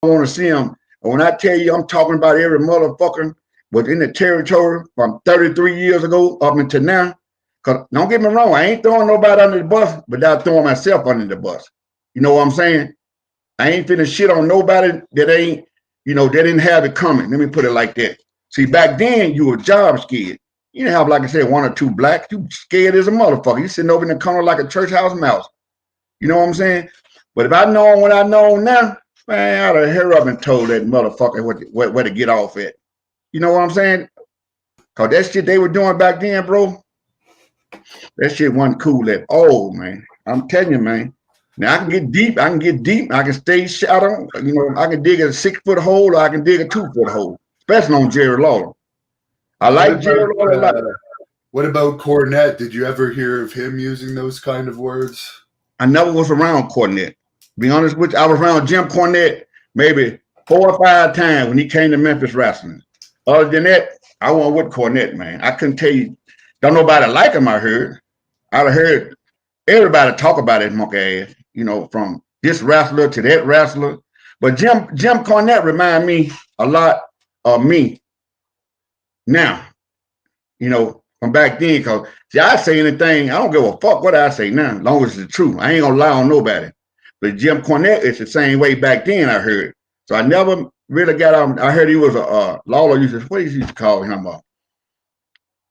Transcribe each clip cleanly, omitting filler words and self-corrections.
want to see them. And when I tell you, I'm talking about every motherfucker within the territory from 33 years ago up until now. Because don't get me wrong, I ain't throwing nobody under the bus, but I'm throwing myself under the bus. You know what I'm saying? I ain't finna shit on nobody that ain't, they didn't have it coming. Let me put it like that. See, back then, you were job scared. You didn't have, like I said, one or two blacks. You scared as a motherfucker. You sitting over in the corner like a church house mouse. You know what I'm saying? But if I know what I know now, man, I'd have hurried up and told that motherfucker where to get off at. You know what I'm saying? Because that shit they were doing back then, bro, that shit wasn't cool at all, man. I'm telling you, man. Now, I can get deep. I can stay shallow. I can dig a 6-foot hole or I can dig a 2-foot hole, especially on Jerry Lawler. I like Jerry Lawler a lot. What about Cornette? Did you ever hear of him using those kind of words? I never was around Cornette. Be honest with you, I was around Jim Cornette maybe 4 or 5 times when he came to Memphis wrestling. Other than that, I wasn't with Cornette, man. I couldn't tell you. Don't nobody like him, I heard. I'd heard everybody talk about his monkey ass, from this wrestler to that wrestler. But Jim Cornette remind me a lot of me now, from back then. Because, see, I say anything, I don't give a fuck what I say now, as long as it's the truth. I ain't going to lie on nobody. But Jim Cornette is the same way back then, I heard. So I never really got on. I heard he was a Lawler what he used to call him?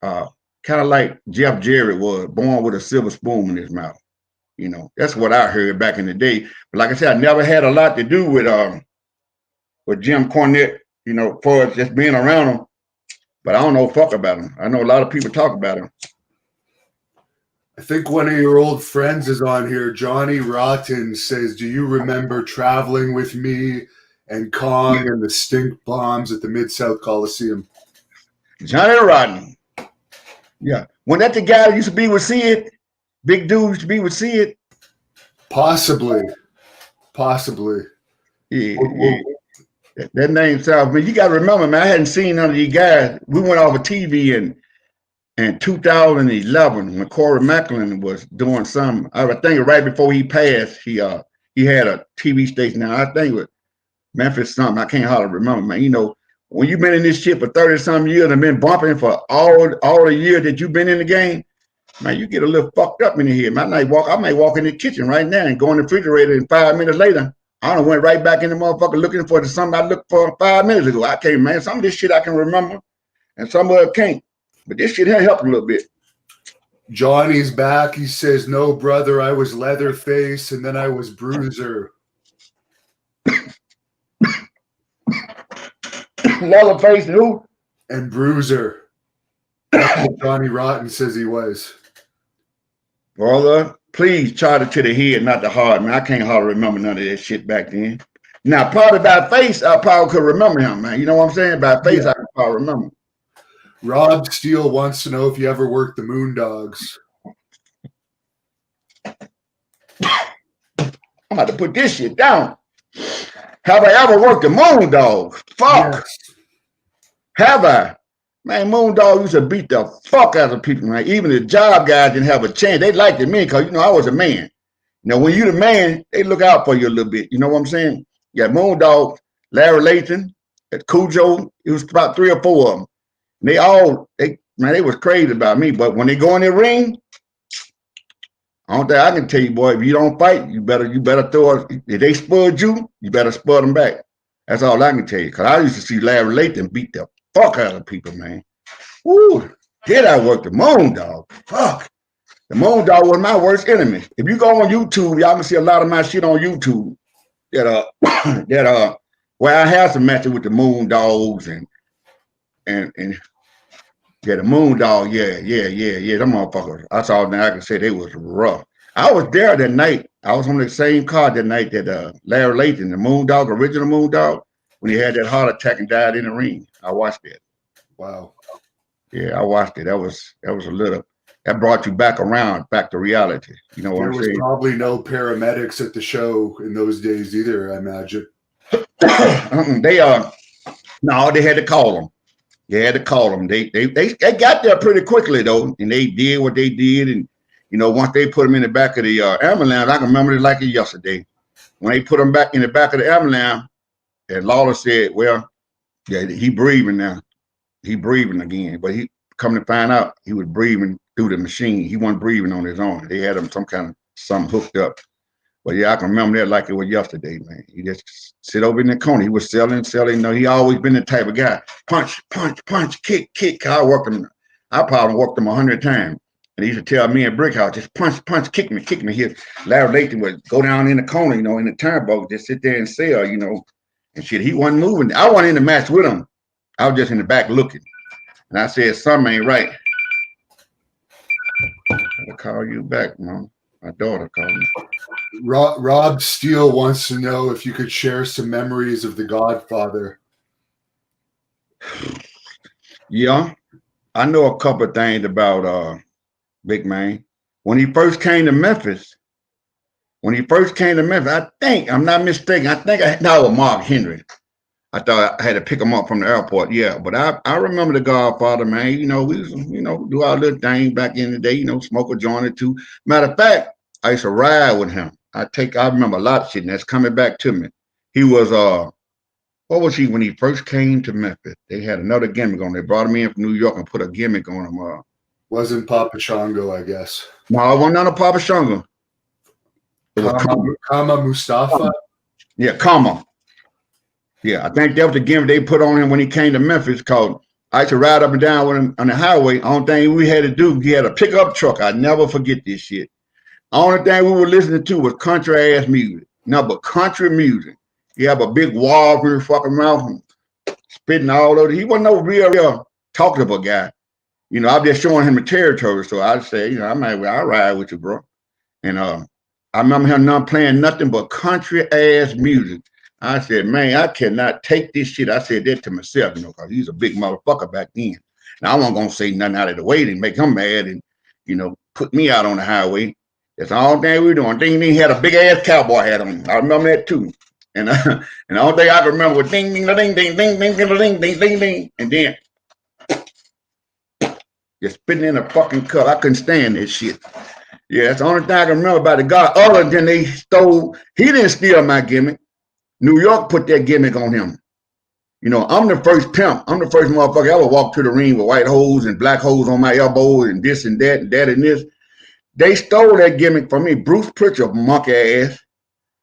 Kind of like Jeff Jarrett was, born with a silver spoon in his mouth. That's what I heard back in the day. But like I said, I never had a lot to do with Jim Cornette, for just being around him. But I don't know fuck about him. I know a lot of people talk about him. I think one of your old friends is on here. Johnny Rotten says, do you remember traveling with me and Kong and the stink bombs at the Mid-South Coliseum? Johnny Rotten. Yeah. Wasn't that the guy that used to be with Sid? Big dude used to be with Sid? Possibly. Yeah. That name sounds, but you got to remember, man, I hadn't seen none of these guys. We went off of TV in 2011 when Corey Macklin was doing something. I think right before he passed, he had a TV station. Now, I think it was Memphis something. I can't hardly remember, man. When you've been in this shit for 30-some years and been bumping for all the years that you've been in the game, man, you get a little fucked up in here. Man, I might walk in the kitchen right now and go in the refrigerator, and 5 minutes later, I done went right back in the motherfucker looking for something I looked for 5 minutes ago. I can't, man. Some of this shit I can remember, and some of it can't. But this shit helped a little bit. Johnny's back. He says, no, brother, I was Leatherface, and then I was Bruiser. Leatherface who? And Bruiser. That's what Johnny Rotten says he was. Brother, please chart it to the head, not the heart, man. I can't hardly remember none of that shit back then. Now, probably by face, I probably could remember him, man. You know what I'm saying? By face, yeah. I can probably remember. Rob Steele wants to know if you ever worked the Moondogs. I'm about to put this shit down. Have I ever worked the Moondogs? Fuck. Yes. Have I? Man, Moondog used to beat the fuck out of people, man. Even the job guys didn't have a chance. They liked me because, I was a man. When you're the man, they look out for you a little bit. You know what I'm saying? Yeah, Moondog, Larry Layton, Cujo, it was about 3 or 4 of them. And they was crazy about me. But when they go in the ring, I don't think I can tell you, boy, if you don't fight, you better throw it. If they spud you, you better spud them back. That's all I can tell you. Because I used to see Larry Layton beat the fuck out of people, man. Woo. Did I work the Moondog? Fuck. The Moondog was my worst enemy. If you go on YouTube, y'all can see a lot of my shit on YouTube that where I have some matches with the Moondogs and yeah, the Moondog, yeah, them motherfuckers. That's all I can say. They was rough. I was there that night. I was on the same card that night that Larry Layton, the Moondog, original Moondog, when he had that heart attack and died in the ring. I watched it. Wow. Yeah, I watched it. That was a little. That brought you back to reality. You know what I'm saying? There was probably no paramedics at the show in those days either, I imagine. They had to call them. They had to call them. They got there pretty quickly though, and they did what they did. And once they put them in the back of the ambulance, I can remember it like yesterday. When they put them back in the back of the ambulance, And Lawler said, well, yeah, he breathing now. He breathing again. But he come to find out he was breathing through the machine. He wasn't breathing on his own. They had him something hooked up. But yeah, I can remember that like it was yesterday, man. He just sit over in the corner. He was selling. You know, he always been the type of guy. Punch, kick. I probably worked him 100 times. And he used to tell me in Brickhouse, just punch, kick me. Here, Larry Lathan would go down in the corner, you know, in the turnbuckle, just sit there and sell, you know, and shit. He wasn't moving. I wasn't in the match with him. I was just in the back looking. And I said, something ain't right. I'll call you back, Mom. My daughter called me. Rob Steele wants to know if you could share some memories of The Godfather. Yeah, I know a couple of things about Big Man. When he first came to Memphis, I think, I'm not mistaken, that was Mark Henry. I thought I had to pick him up from the airport. Yeah, but I remember The Godfather, man. You know, we was, you know, do our little thing back in the day, you know, smoke a joint or two. Matter of fact, I used to ride with him. I remember a lot of shit, and that's coming back to me. He was, what was he when he first came to Memphis? They had another gimmick on. They brought him in from New York and put a gimmick on him. Wasn't Papa Shango, I guess. No, it wasn't none of Papa Shango. It was Kama Mustafa? Yeah, Kama. Yeah, I think that was the gimmick they put on him when he came to Memphis called, I used to ride up and down with him on the highway. Only thing we had to do, he had a pickup truck. I never forget this shit. Only thing we were listening to was country ass music. No, but country music. He have a big wall for his fucking mouth, spitting all over. He wasn't no real talkable guy. You know, I'm just showing him the territory. So I say, you know, I'll ride with you, bro. And I remember him not playing nothing but country ass music. I said, man, I cannot take this shit. I said that to myself, you know, because he's a big motherfucker back then. And I wasn't going to say nothing out of the way to make him mad and, you know, put me out on the highway. That's all thing we were doing. Ding, ding, had a big ass cowboy hat on. I remember that too. And the only thing I can remember was ding, ding, ding, ding, ding, ding, ding, ding, ding, ding, ding. And then just spitting in a fucking cup. I couldn't stand this shit. Yeah, that's the only thing I can remember about the guy. Other than he didn't steal my gimmick. New York put that gimmick on him. You know, I'm the first pimp. I'm the first motherfucker ever walked to the ring with white holes and black holes on my elbows and this and that and this. They stole that gimmick from me. Bruce Pritchard, monkey ass.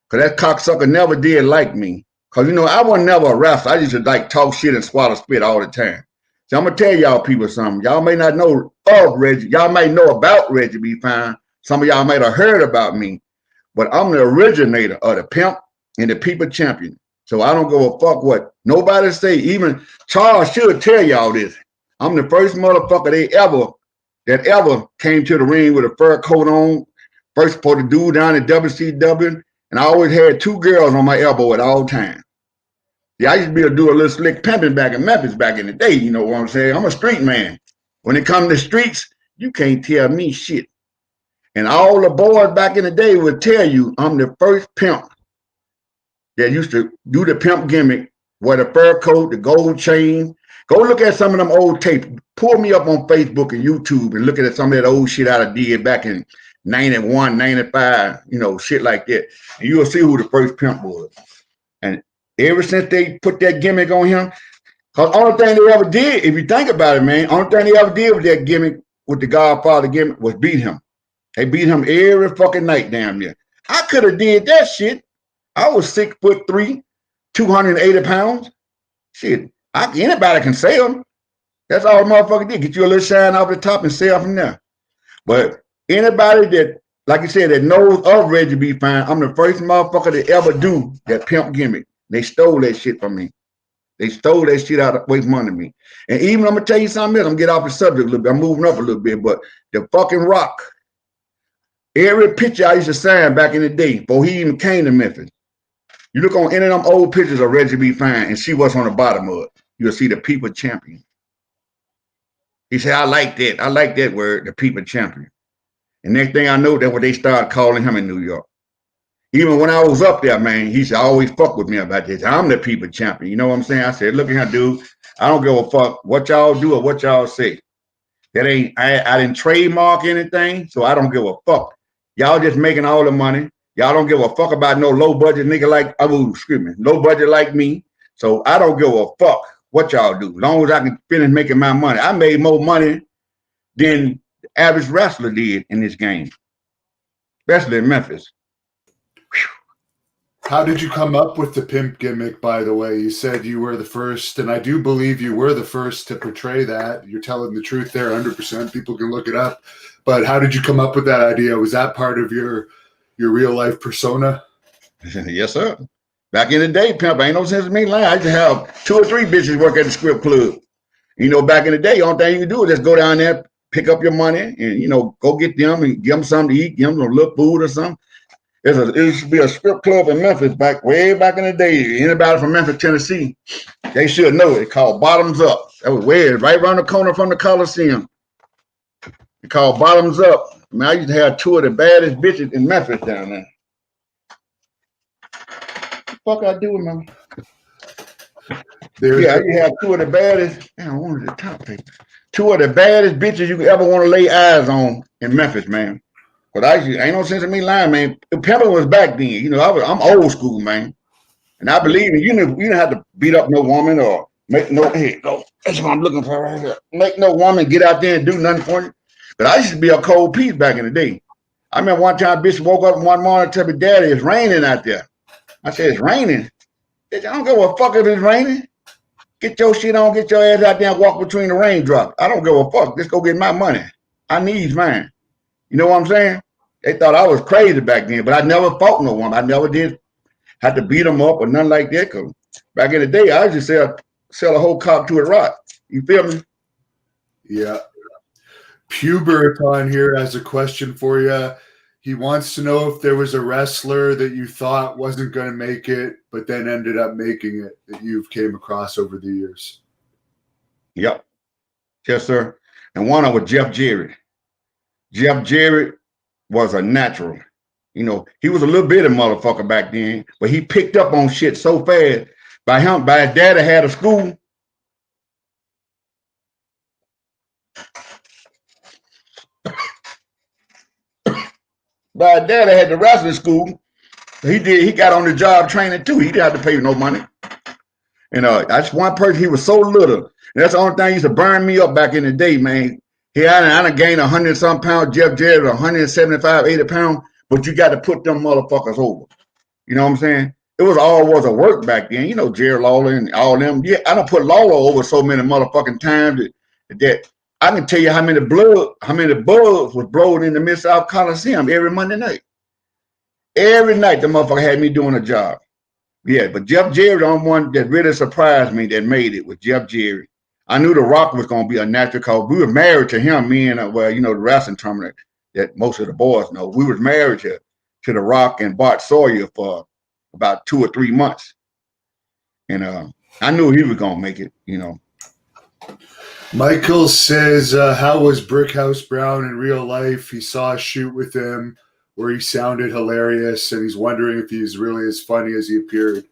Because that cocksucker never did like me. Because, you know, I was never a wrestler. I used to like talk shit and swallow spit all the time. So I'm going to tell y'all people something. Y'all may not know of Reggie. Y'all might know about Reggie B. Phine. Some of y'all might have heard about me. But I'm the originator of the Pimp and the People Champion. So I don't give a fuck what nobody say. Even Charles should tell y'all this. I'm the first motherfucker that ever came to the ring with a fur coat on. First supposed to do down at WCW. And I always had two girls on my elbow at all times. Yeah, I used to be able to do a little slick pimping back in Memphis back in the day. You know what I'm saying? I'm a street man. When it comes to streets, you can't tell me shit. And all the boys back in the day would tell you I'm the first pimp that used to do the pimp gimmick, wear the fur coat, the gold chain. Go look at some of them old tapes. Pull me up on Facebook and YouTube and look at some of that old shit I did back in 91, 95, you know, shit like that. And you'll see who the first pimp was. And ever since they put that gimmick on him, because only thing they ever did, if you think about it, man, only thing they ever did with that gimmick, with the Godfather gimmick, was beat him. They beat him every fucking night damn near. I could have did that shit. I was 6'3", 280 pounds. Shit, anybody can sell. That's all the motherfucker did. Get you a little shine off the top and sell from there. But anybody that, like you said, that knows of Reggie B. Phine, I'm the first motherfucker to ever do that pimp gimmick. They stole that shit from me. They stole that shit out away from under me. And even I'm gonna tell you something else. I'm gonna get off the subject a little bit. I'm moving up a little bit, but the fucking Rock. Every picture I used to sign back in the day before he even came to Memphis. You look on any of them old pictures of Reggie B. Phine and see what's on the bottom of it. You'll see the People Champion. He said, I like that. I like that word, the People Champion. And next thing I know, that's what they started calling him in New York. Even when I was up there, man, he said, always fuck with me about this. I'm the People Champion. You know what I'm saying? I said, look at here, dude. I don't give a fuck what y'all do or what y'all say. That ain't, I didn't trademark anything, so I don't give a fuck. Y'all just making all the money. Y'all don't give a fuck about no low budget nigga like, low budget like me. So I don't give a fuck what y'all do. As long as I can finish making my money. I made more money than the average wrestler did in this game, especially in Memphis. How did you come up with the pimp gimmick, by the way? You said you were the first, and I do believe you were the first to portray that. You're telling the truth there 100%. People can look it up. But how did you come up with that idea? Was that part of your real-life persona? Yes, sir. Back in the day, Pimp, ain't no sense in me lying. I used to have 2 or 3 bitches work at the strip club. You know, back in the day, the only thing you can do is just go down there, pick up your money, and, you know, go get them and give them something to eat, give them a little food or something. It used to be a strip club in Memphis way back in the day. Anybody from Memphis, Tennessee, they should know it. Called Bottoms Up. That was right around the corner from the Coliseum. It called Bottoms Up. I mean, I used to have 2 of the baddest bitches in Memphis down there. What the fuck I do, man? Yeah, you have 2 of the baddest. Man, one of the top people. 2 of the baddest bitches you could ever want to lay eyes on in Memphis, man. But ain't no sense in me lying, man. Pimp was back then. You know, I'm old school, man. And I believe in you didn't have to beat up no woman or make no, hey, go. That's what I'm looking for right here. Make no woman get out there and do nothing for you. But I used to be a cold piece back in the day. I remember one time bitch woke up one morning and told me, Daddy, it's raining out there. I said, it's raining? I don't give a fuck if it's raining. Get your shit on, get your ass out there and walk between the raindrops. I don't give a fuck. Just go get my money. I need mine. You know what I'm saying? They thought I was crazy back then, but I never fought no woman. I never did have to beat them up or nothing like that. Cause back in the day, I used to sell a whole cop to a rock. You feel me? Yeah. Pubert on here has a question for you. He wants to know if there was a wrestler that you thought wasn't going to make it, but then ended up making it that you've came across over the years. Yep. Yes, sir. And one of them was Jeff Jarrett. Jeff Jarrett was a natural. You know, he was a little bit of motherfucker back then, but he picked up on shit so fast. By his daddy had a school. By his daddy had the wrestling school. He got on the job training too. He didn't have to pay no money. And that's one person, he was so little. And that's the only thing used to burn me up back in the day, man. I done gained 100-some pounds. Jeff Jarrett 175, 80 pounds. But you got to put them motherfuckers over. You know what I'm saying? It was a work back then. You know, Jerry Lawler and all them. Yeah, I done put Lawler over so many motherfucking times that I can tell you how many bugs was blowing in the Mid-South Coliseum every Monday night. Every night the motherfucker had me doing a job. Yeah, but Jeff Jarrett, the only one that really surprised me that made it was Jeff Jarrett. I knew The Rock was going to be a natural because we were married to him, me and, the wrestling tournament that most of the boys know. We was married to The Rock and Bart Sawyer for about 2 or 3 months. And I knew he was going to make it, you know. Michael says, how was Brickhouse Brown in real life? He saw a shoot with him where he sounded hilarious, and he's wondering if he's really as funny as he appeared.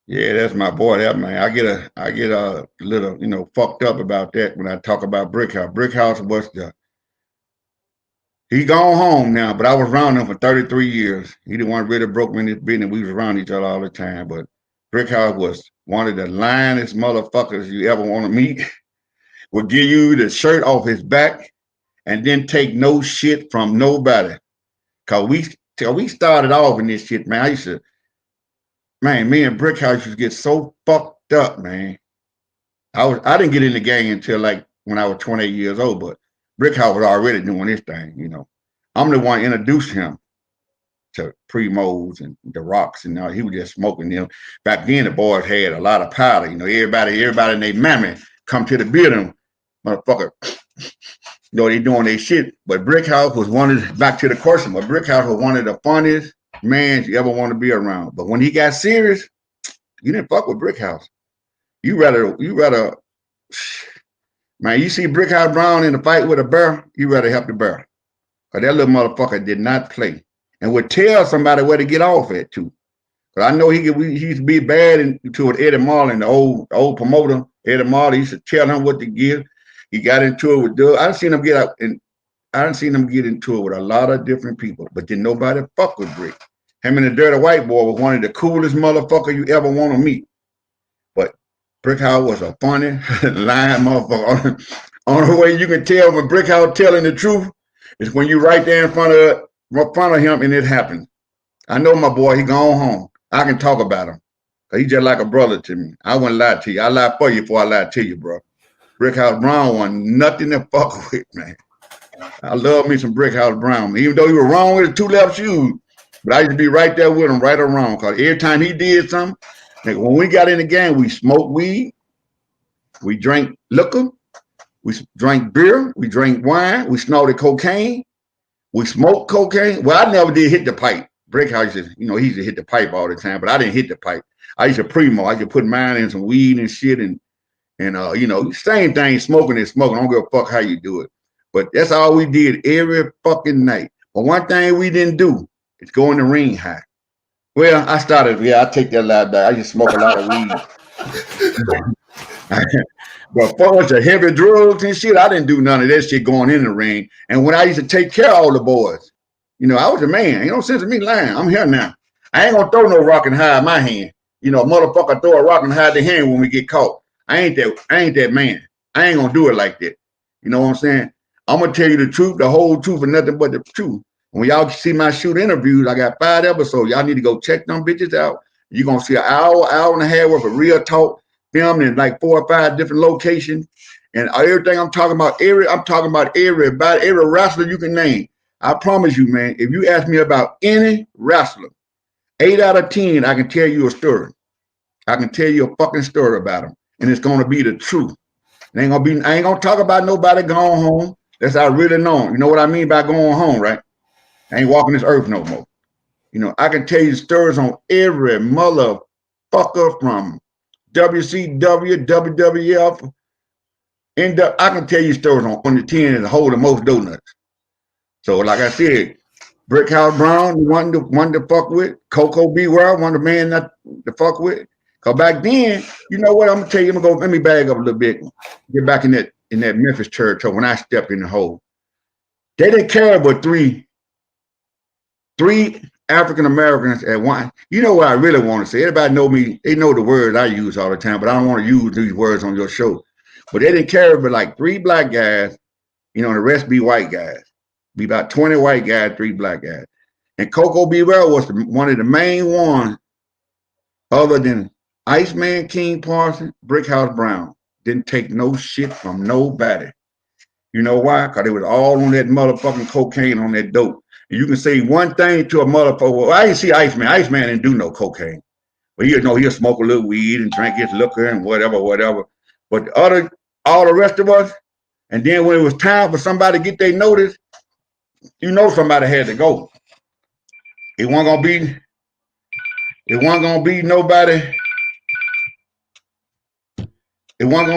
Yeah, that's my boy. That man, I get a little, fucked up about that when I talk about Brickhouse. Brickhouse was he gone home now, but I was around him for 33 years. He the one really broke me in his business. We was around each other all the time. But Brickhouse was one of the lionest motherfuckers you ever want to meet. Would give you the shirt off his back and then take no shit from nobody. Cause we started off in this shit, man. Me and Brickhouse used to get so fucked up, man. I didn't get in the gang until like when I was 28 years old, but Brickhouse was already doing this thing, you know. I'm the one introduced him to Primos and the Rocks, and he was just smoking them. Back then, the boys had a lot of powder, you know. Everybody in their mammy come to the building, motherfucker. They doing their shit. But Brickhouse was back to the question, but Brickhouse was one of the funniest man you ever want to be around. But when he got serious, you didn't fuck with Brickhouse. You rather, man, you see Brickhouse Brown in a fight with a bear, you rather help the bear. Because that little motherfucker did not play. And would tell somebody where to get off at too. Because I know he used to be bad to Eddie Marlin, the old promoter. Eddie Marlin used to tell him what to give. He got into it with Doug. I done seen him get into it with a lot of different people, but didn't nobody fuck with Brick. Him and the Dirty White Boy was one of the coolest motherfuckers you ever want to meet. But Brickhouse was a funny, lying motherfucker. Only way you can tell when Brickhouse telling the truth is when you right there in front of him and it happens. I know my boy, he gone home. I can talk about him. Cause he just like a brother to me. I wouldn't lie to you. I lie for you before I lie to you, bro. Brickhouse Brown wasn't nothing to fuck with, man. I love me some Brickhouse Brown. Even though he was wrong with his 2 left shoes, but I used to be right there with him, right or wrong. Cause every time he did something, like when we got in the game, we smoked weed, we drank liquor, we drank beer, we drank wine, we snorted cocaine, we smoked cocaine. Well, I never did hit the pipe. Brickhouse, he used to hit the pipe all the time, but I didn't hit the pipe. I used to primo. I used to put mine in some weed and shit and same thing, smoking is smoking. I don't give a fuck how you do it. But that's all we did every fucking night. But one thing we didn't do is go in the ring high. Well, I take that lie back. I just smoke a lot of weed. But for us, the heavy drugs and shit, I didn't do none of that shit going in the ring. And when I used to take care of all the boys, I was a man. Ain't no sense of me lying. I'm here now. I ain't gonna throw no rock and hide my hand. Motherfucker throw a rock and hide the hand when we get caught. I ain't that man. I ain't gonna do it like that. You know what I'm saying? I'm gonna tell you the truth, the whole truth, and nothing but the truth. When y'all see my shoot interviews, I got 5 episodes. Y'all need to go check them bitches out. You're gonna see an hour and a half worth of real talk filmed in like 4 or 5 different locations. And everything I'm talking about everybody, every wrestler you can name. I promise you, man, if you ask me about any wrestler, 8 out of 10, I can tell you a story. I can tell you a fucking story about them. And it's gonna be the truth. I ain't gonna talk about nobody going home. That's how I really know. You know what I mean by going home, right? I ain't walking this earth no more. I can tell you stories on every motherfucker from WCW, WWF. I can tell you stories on the 10 and hold the most donuts. So like I said, Brickhouse Brown, one to fuck with. Coco Beware, one of the men not to fuck with. Cause back then, you know what? I'm gonna tell you, let me bag up a little bit, get back in that Memphis church. When I stepped in the hole, they didn't care about three African Americans at one. You know what I really want to say? Everybody know me. They know the words I use all the time, but I don't want to use these words on your show. But they didn't care about like 3 black guys, and the rest be white guys. Be about 20 white guys, 3 black guys. And Coco Beware was one of the main ones, other than Iceman King Parsons, Brickhouse Brown. Didn't take no shit from nobody. You know why? Because they was all on that motherfucking cocaine, on that dope. And you can say one thing to a motherfucker. Well, I didn't see Iceman. Iceman didn't do no cocaine. But he'll smoke a little weed and drink his liquor and whatever. But all the rest of us, and then when it was time for somebody to get their notice, somebody had to go. It wasn't gonna be nobody. It wasn't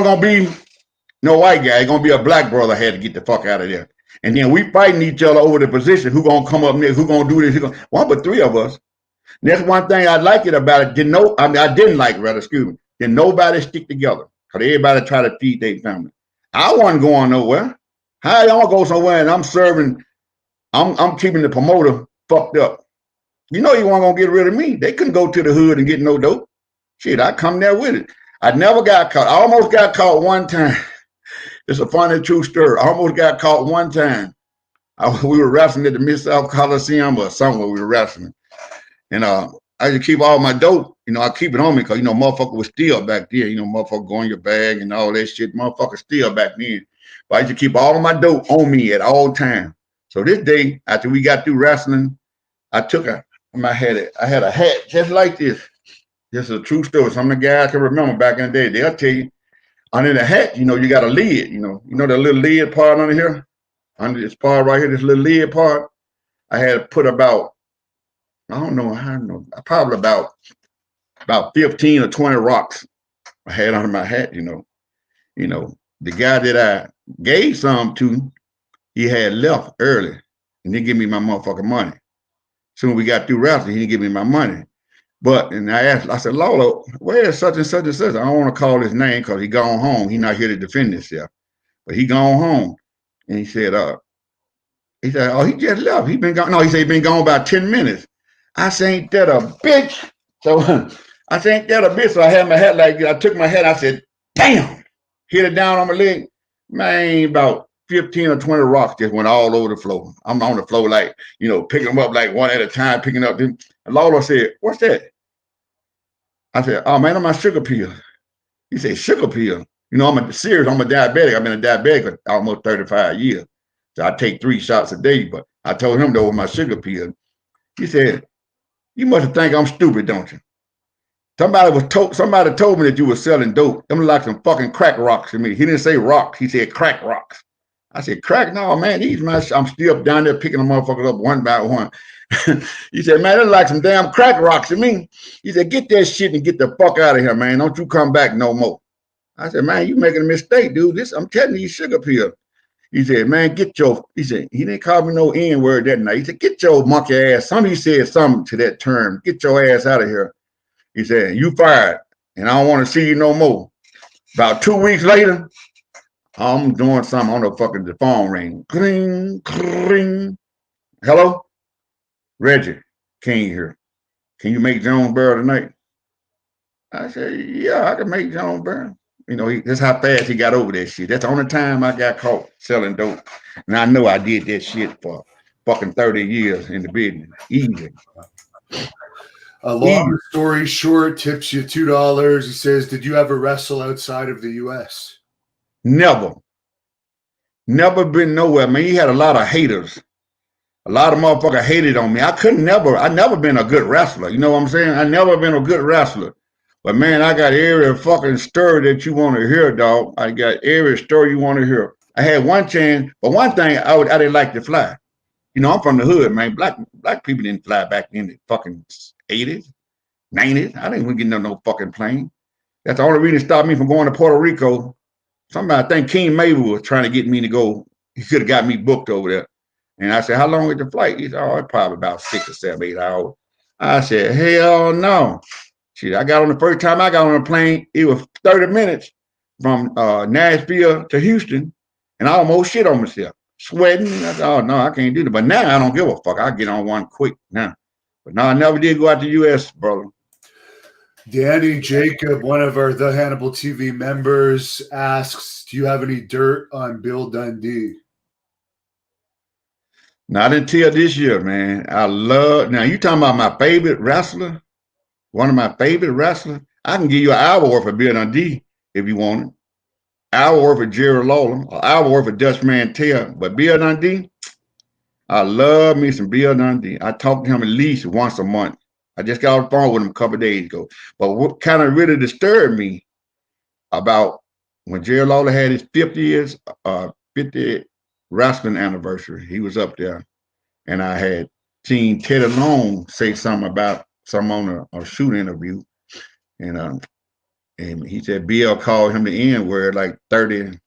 gonna be no white guy. It's gonna be a black brother had to get the fuck out of there. And then we fighting each other over the position. Who gonna come up next? Who gonna do this? One but 3 of us. And that's one thing I like it about it. I didn't like it, rather, excuse me. Then nobody stick together. Because everybody try to feed their family. I wasn't going nowhere. How y'all go somewhere and I'm serving, I'm keeping the promoter fucked up. You wasn't gonna get rid of me. They couldn't go to the hood and get no dope. Shit, I come there with it. I never got caught. I almost got caught one time. It's a funny, true story. I almost got caught one time. We were wrestling at the Mid-South Coliseum or somewhere we were wrestling. And I used to keep all my dope. I keep it on me because, motherfucker was steal back then. Motherfucker go in your bag and all that shit. Motherfucker steal back then. But I used to keep all my dope on me at all times. So this day, after we got through wrestling, I had a hat just like this. This is a true story. Some of the guys can remember back in the day. They'll tell you, under the hat, you got a lid. You know the little lid part under here? Under this part right here, this little lid part. I had put about, probably about 15 or 20 rocks I had under my hat, The guy that I gave some to, he had left early and didn't give me my motherfucking money. Soon we got through wrestling, he didn't give me my money. And I said, Lawler, where is such and such and such? I don't want to call his name because he gone home. He not here to defend himself. But he gone home. And he said, He said, oh, he just left. He been gone. No, he said he been gone about 10 minutes. I said, ain't that a bitch? So I said, ain't that a bitch? So I had my hat like this. I took my hat. I said, damn. Hit it down on my leg. Man, about 15 or 20 rocks just went all over the floor. I'm on the floor like, picking them up like one at a time, picking up. And Lawler said, what's that? I said, oh, man, I'm my sugar pill. He said, sugar pill? I'm a diabetic. I've been a diabetic for almost 35 years. So I take 3 shots a day, but I told him that was my sugar pill. He said, you must think I'm stupid, don't you? Somebody told me that you were selling dope. Them like some fucking crack rocks to me. He didn't say rocks. He said crack rocks. I said, crack? No, man, I'm still down there picking the motherfuckers up one by one. He said, man, they're like some damn crack rocks to me. He said, get that shit and get the fuck out of here, man. Don't you come back no more. I said, man, you making a mistake, dude. I'm telling you, sugar pill. He said, man, he said, he didn't call me no N-word that night. He said, get your monkey ass. Somebody said something to that term. Get your ass out of here. He said, you fired, and I don't want to see you no more. About 2 weeks later, I'm doing something on the phone ring. Cling, cling. Hello? Reggie, King here. Can you make Jonesboro tonight? I said, yeah, I can make Jonesboro. That's how fast he got over that shit. That's the only time I got caught selling dope. And I know I did that shit for fucking 30 years in the business. Easy. A long story short, tips you $2. He says, did you ever wrestle outside of the U.S.? Never. Never been nowhere, man. He had a lot of haters. A lot of motherfuckers hated on me. I never been a good wrestler. You know what I'm saying? I never been a good wrestler. But man, I got every fucking story that you want to hear, dog. I got every story you want to hear. I had one chance, but one thing I didn't like to fly. I'm from the hood, man. Black people didn't fly back in the fucking 80s, 90s. I didn't get no fucking plane. That's the only reason it stopped me from going to Puerto Rico. Somebody, I think King Mabel was trying to get me to go. He could have got me booked over there. And I said, how long is the flight? He said, oh, it's probably about 6 or 7, 8 hours. I said, hell no. Shit, the first time I got on a plane, it was 30 minutes from Nashville to Houston, and I almost shit on myself, sweating. I said, oh, no, I can't do that. But now I don't give a fuck. I get on one quick now. But no, I never did go out to the U.S., brother. Danny Jacob, one of our The Hannibal TV members, asks, do you have any dirt on Bill Dundee? Not until this year, man. Now you talking about my favorite wrestler? One of my favorite wrestlers? I can give you an hour worth of Bill Dundee if you want it. Hour worth of Jerry Lawler, an hour worth of Dutch Mantel. But Bill Dundee, I love me some Bill Dundee. I talk to him at least once a month. I just got on the phone with him a couple of days ago. But what kind of really disturbed me about when Jerry Lawler had his 50th wrestling anniversary, he was up there, and I had seen Teddy Long say something about on a shoot interview, and he said Bill called him the N-word like 30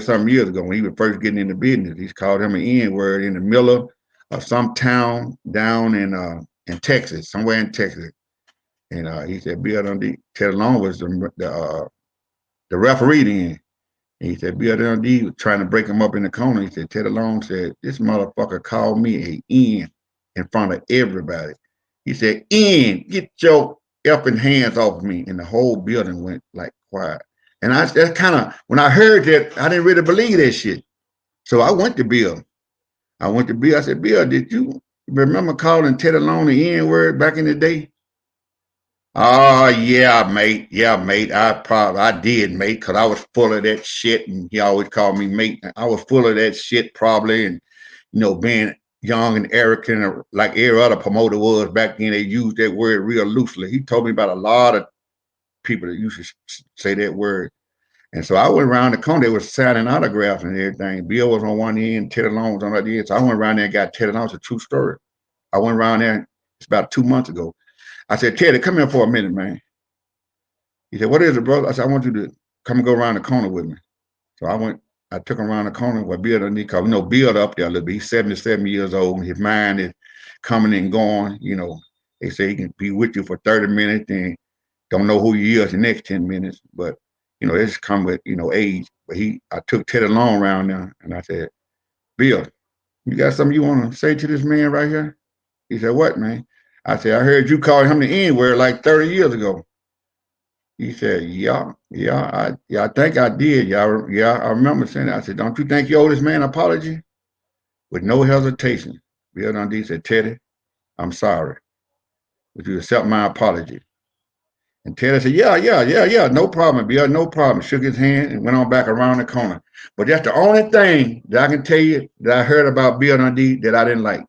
something years ago when he was first getting into business. He called him an N-word in the middle of some town down in Texas, somewhere in Texas. And he said Bill Dundee, Teddy Long was the referee then. And he said Bill Dundee was trying to break him up in the corner. He said Teddy Long said, this motherfucker called me a N in front of everybody. He said, N, get your effing hands off of me. And the whole building went like quiet. And that's kind of, when I heard that, I didn't really believe that shit. So I went to Bill. I said, Bill, did you remember calling Teddy Long the N-word back in the day? Oh, yeah, mate. Yeah, mate. I did, mate, because I was full of that shit. And he always called me mate. I was full of that shit probably. And, being young and arrogant, like every other promoter was back then, they used that word real loosely. He told me about a lot of people that used to say that word. And so I went around the corner. They were signing autographs and everything. Bill was on one end, Teddy Long was on the other end. So I went around there and got Teddy Long. It's a true story. I went around there, it's about 2 months ago. I said, Teddy, come here for a minute, man. He said, what is it, brother? I said, I want you to come and go around the corner with me. So I took him around the corner where Bill Dundee, because Bill up there a little bit. He's 77 years old, and his mind is coming and going. They say he can be with you for 30 minutes and don't know who he is the next 10 minutes. But, it's come with, age. But I took Teddy Long around there, and I said, Bill, You got something you want to say to this man right here? He said, what, man? I said, I heard you call him the N-word like 30 years ago. He said, I think I did. Yeah, I remember saying that. I said, don't you think you owe this man an apology? With no hesitation. Bill Dundee said, Teddy, I'm sorry. Would you accept my apology? And Teddy said, yeah, no problem, Bill, no problem. Shook his hand and went on back around the corner. But that's the only thing that I can tell you that I heard about Bill Dundee that I didn't like.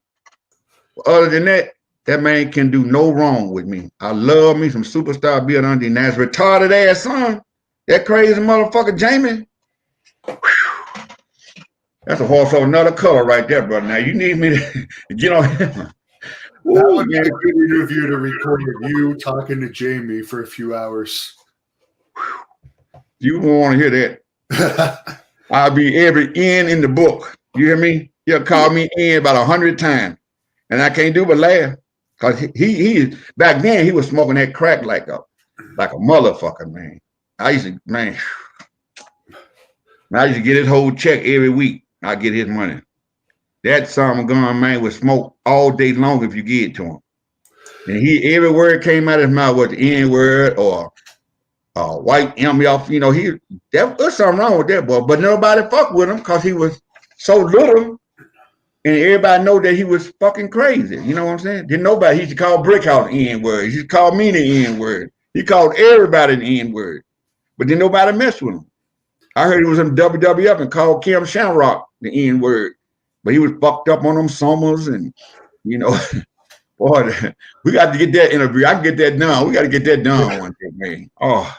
Other than that, that man can do no wrong with me. I love me some superstar Bill Dundee. Now his retarded ass son, that crazy motherfucker Jamie. Whew, that's a horse of another color right there, brother. Now you need me to get on him. That would be a good interview to record of you talking to Jamie for a few hours. You won't want to hear that. I'll be every N in the book. You hear me? He'll call me N about 100 times. And I can't do but laugh. Because he back then he was smoking that crack like a motherfucker, man. I used to get his whole check every week. I get his money. That son of a gun, man, would smoke all day long if you give it to him. And every word came out of his mouth was the N-word or white M off. You know, there's something wrong with that boy. But nobody fucked with him because he was so little. And everybody know that he was fucking crazy. You know what I'm saying? Didn't nobody, he used to call Brickhouse the N-word. He used to call me the N-word. He called everybody the N-word. But then nobody messed with him. I heard he was in WWF and called Kim Shamrock the N-word. But he was fucked up on them summers and, you know, boy, we got to get that interview. I can get that done. We got to get that done one day, man. Oh,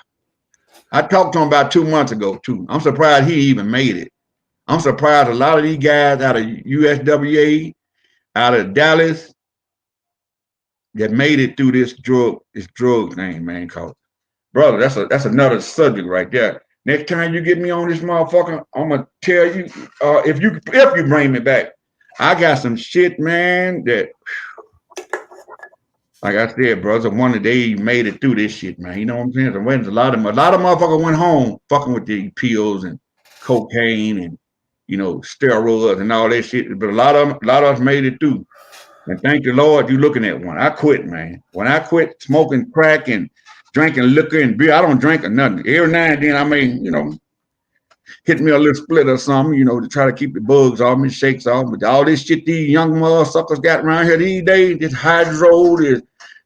I talked to him about 2 months ago, too. I'm surprised he even made it. I'm surprised a lot of these guys out of USWA, out of Dallas, that made it through this drug thing, man. Cause brother, that's another subject right there. Next time you get me on this motherfucker, I'm gonna tell you if you bring me back, I got some shit, man. That, like I said, brother, one of they made it through this shit, man. You know what I'm saying? So a lot of motherfuckers went home fucking with the pills and cocaine and steroids and all that shit. But a lot of us made it through. And thank the Lord you looking at one. I quit, man. When I quit smoking crack and drinking liquor and beer, I don't drink or nothing. Every now and then I may, hit me a little split or something, to try to keep the bugs off me, shakes off. But all this shit these young motherfuckers got around here these days, this hydro,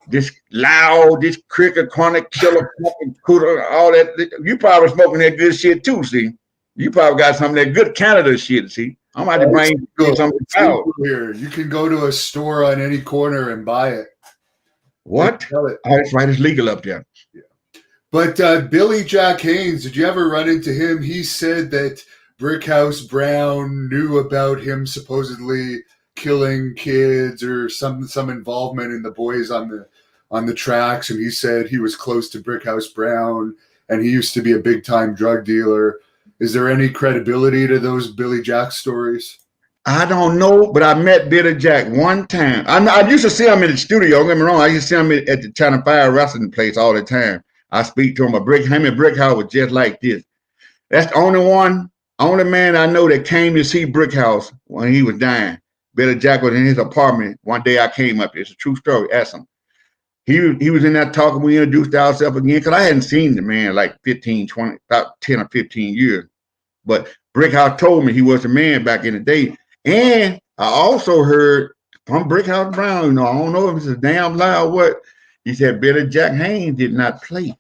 this loud, this cricket, chronic killer, fucking cooter, all that. You probably smoking that good shit too, see? You probably got some of that good Canada shit, see? I might have bring something out. Here. You can go to a store on any corner and buy it. What? Oh, that's right. It's legal up there. Yeah. But Billy Jack Haynes, did you ever run into him? He said that Brickhouse Brown knew about him supposedly killing kids or some involvement in the boys on the tracks, and he said he was close to Brickhouse Brown and he used to be a big time drug dealer. Is there any credibility to those Billy Jack stories? I don't know, but I met Billy Jack one time. I used to see him in the studio. Don't get me wrong. I used to see him at the Channel 5 wrestling place all the time. I speak to him. Him and Brickhouse was just like this. That's the only man I know that came to see Brickhouse when he was dying. Billy Jack was in his apartment. One day I came up. It's a true story. Ask him. He was in that talking. We introduced ourselves again because I hadn't seen the man like about 10 or 15 years. But Brickhouse told me he was the man back in the day. And I also heard from Brickhouse Brown, I don't know if it's a damn lie or what. He said Billy Jack Haynes did not play.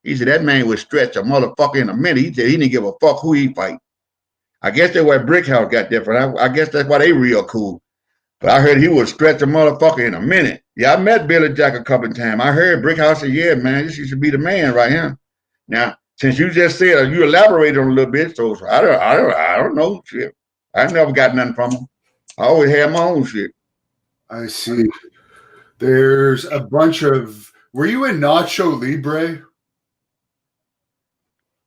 He said that man would stretch a motherfucker in a minute. He said he didn't give a fuck who he fight. I guess that's why Brickhouse got different. I guess that's why they real cool. But I heard he would stretch a motherfucker in a minute. Yeah, I met Billy Jack a couple of times. I heard Brickhouse say, yeah, man, this used to be the man right here. Now, since you just said, you elaborated on a little bit, so I don't know shit. I never got nothing from him. I always had my own shit. I see. There's a bunch of... Were you in Nacho Libre?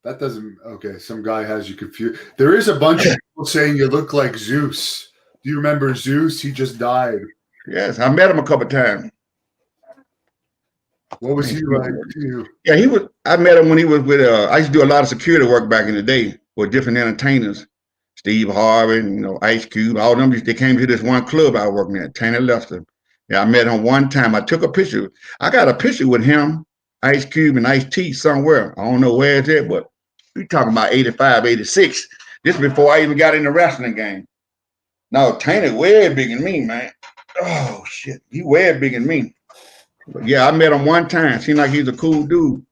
That doesn't... Okay, some guy has you confused. There is a bunch of people saying you look like Zeus. Do you remember Zeus? He just died. Yes, I met him a couple of times. What was he like to you? Yeah, I met him when he was with... I used to do a lot of security work back in the day with different entertainers. Steve Harvey, you know, Ice Cube, all them, they came to this one club I was working at, Tanner Lester. Yeah, I met him one time. I took a picture. I got a picture with him, Ice Cube and Ice T somewhere. I don't know where it's at, but we talking about 85, 86. This before I even got in the wrestling game. No, Tanner way bigger than me, man. Oh, shit. He way bigger than me. But yeah, I met him one time. Seemed like he's a cool dude,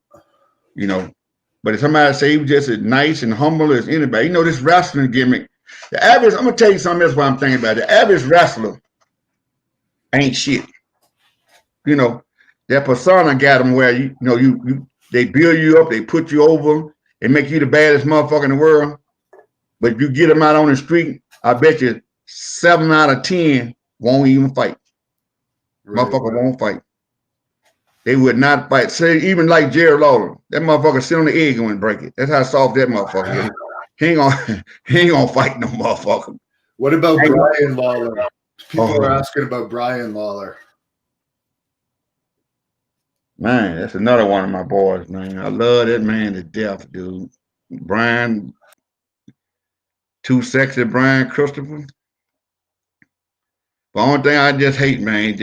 you know. But if somebody say he was just as nice and humble as anybody, you know, this wrestling gimmick, the average, I'm going to tell you something else what I'm thinking about. The average wrestler ain't shit. You know, that persona got them where, you know, they build you up, they put you over, they make you the baddest motherfucker in the world. But you get them out on the street, I bet you 7 out of 10 won't even fight. Right, motherfucker won't fight. They would not fight. Say, even like Jerry Lawler, that motherfucker sit on the egg and break it. That's how soft that motherfucker is. He ain't gonna fight no motherfucker. What about Brian Lawler? People are asking about Brian Lawler. Man, that's another one of my boys, man. I love that man to death, dude. Brian, too sexy, Brian Christopher. The only thing I just hate, man,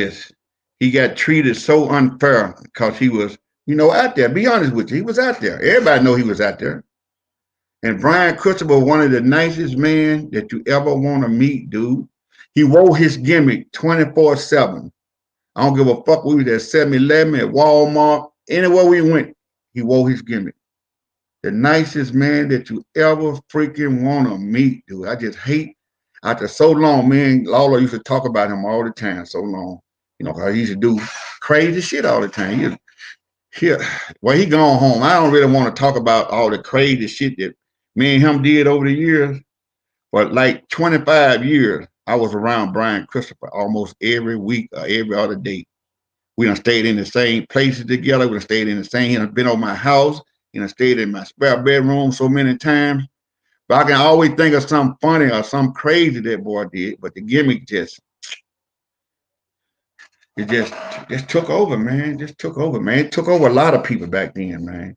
he got treated so unfair because he was, you know, out there. Be honest with you, he was out there. Everybody know he was out there. And Brian Christopher, one of the nicest men that you ever want to meet, dude. He wore his gimmick 24/7. I don't give a fuck. We was at 7-Eleven, at Walmart, anywhere we went, he wore his gimmick. The nicest man that you ever freaking want to meet, dude. I just hate, after so long, man, Lawler used to talk about him all the time, so long. You know, because he used to do crazy shit all the time. Well, he gone home. I don't really want to talk about all the crazy shit that me and him did over the years. But like 25 years, I was around Brian Christopher almost every week or every other day. We done stayed in the same places together. We done stayed in the same, he done been on my house. He done stayed in my spare bedroom so many times. But I can always think of something funny or something crazy that boy did. But the gimmick just took over, man. Just took over, man. It took over a lot of people back then, man.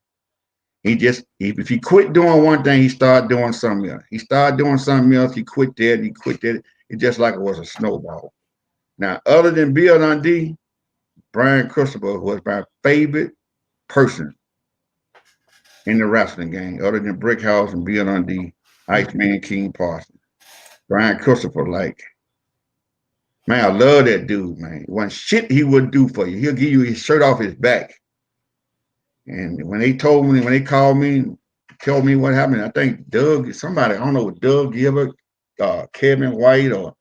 If he quit doing one thing, he started doing something else. He started doing something else. He quit that. He quit that. It's just like it was a snowball. Now, other than Bill Dundee, Brian Christopher was my favorite person in the wrestling game, other than Brickhouse and Bill Dundee, Iceman, King Parsons. Brian Christopher, like, man, I love that dude, man. One shit he would do for you. He'll give you his shirt off his back. And when they called me, told me what happened, I think somebody, I don't know, Doug Gilbert, Kevin White, or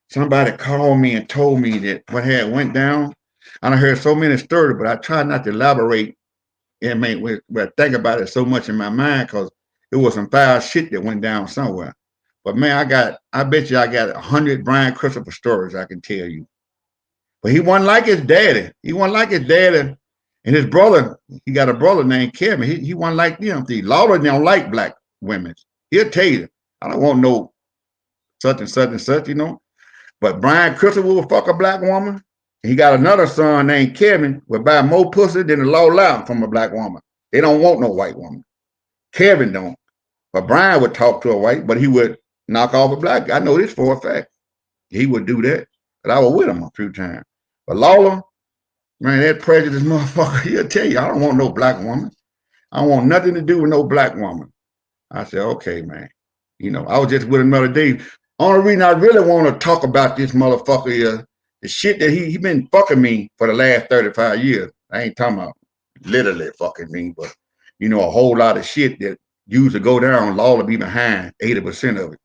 somebody called me and told me that what had went down. And I heard so many stories, but I tried not to elaborate and think about it so much in my mind because it was some foul shit that went down somewhere. But man, I bet you I got 100 Brian Christopher stories I can tell you. But he wasn't like his daddy. He wasn't like his daddy. And his brother, he got a brother named Kevin. He wasn't like them. The Lawler don't like black women. He'll tell you, I don't want no such and such and such, you know. But Brian Christopher will fuck a black woman. He got another son named Kevin will buy more pussy than the law allowed from a black woman. They don't want no white woman. Kevin don't. But Brian would talk to a white, but he would knock off a black guy. I know this for a fact. He would do that. But I was with him a few times. But Lawler, man, that prejudice motherfucker, he'll tell you, I don't want no black woman. I don't want nothing to do with no black woman. I said, okay, man. You know, I was just with him the other day. Only reason I really want to talk about this motherfucker is the shit that he been fucking me for the last 35 years. I ain't talking about literally fucking me, but, you know, a whole lot of shit that used to go down, Lawler be behind 80% of it.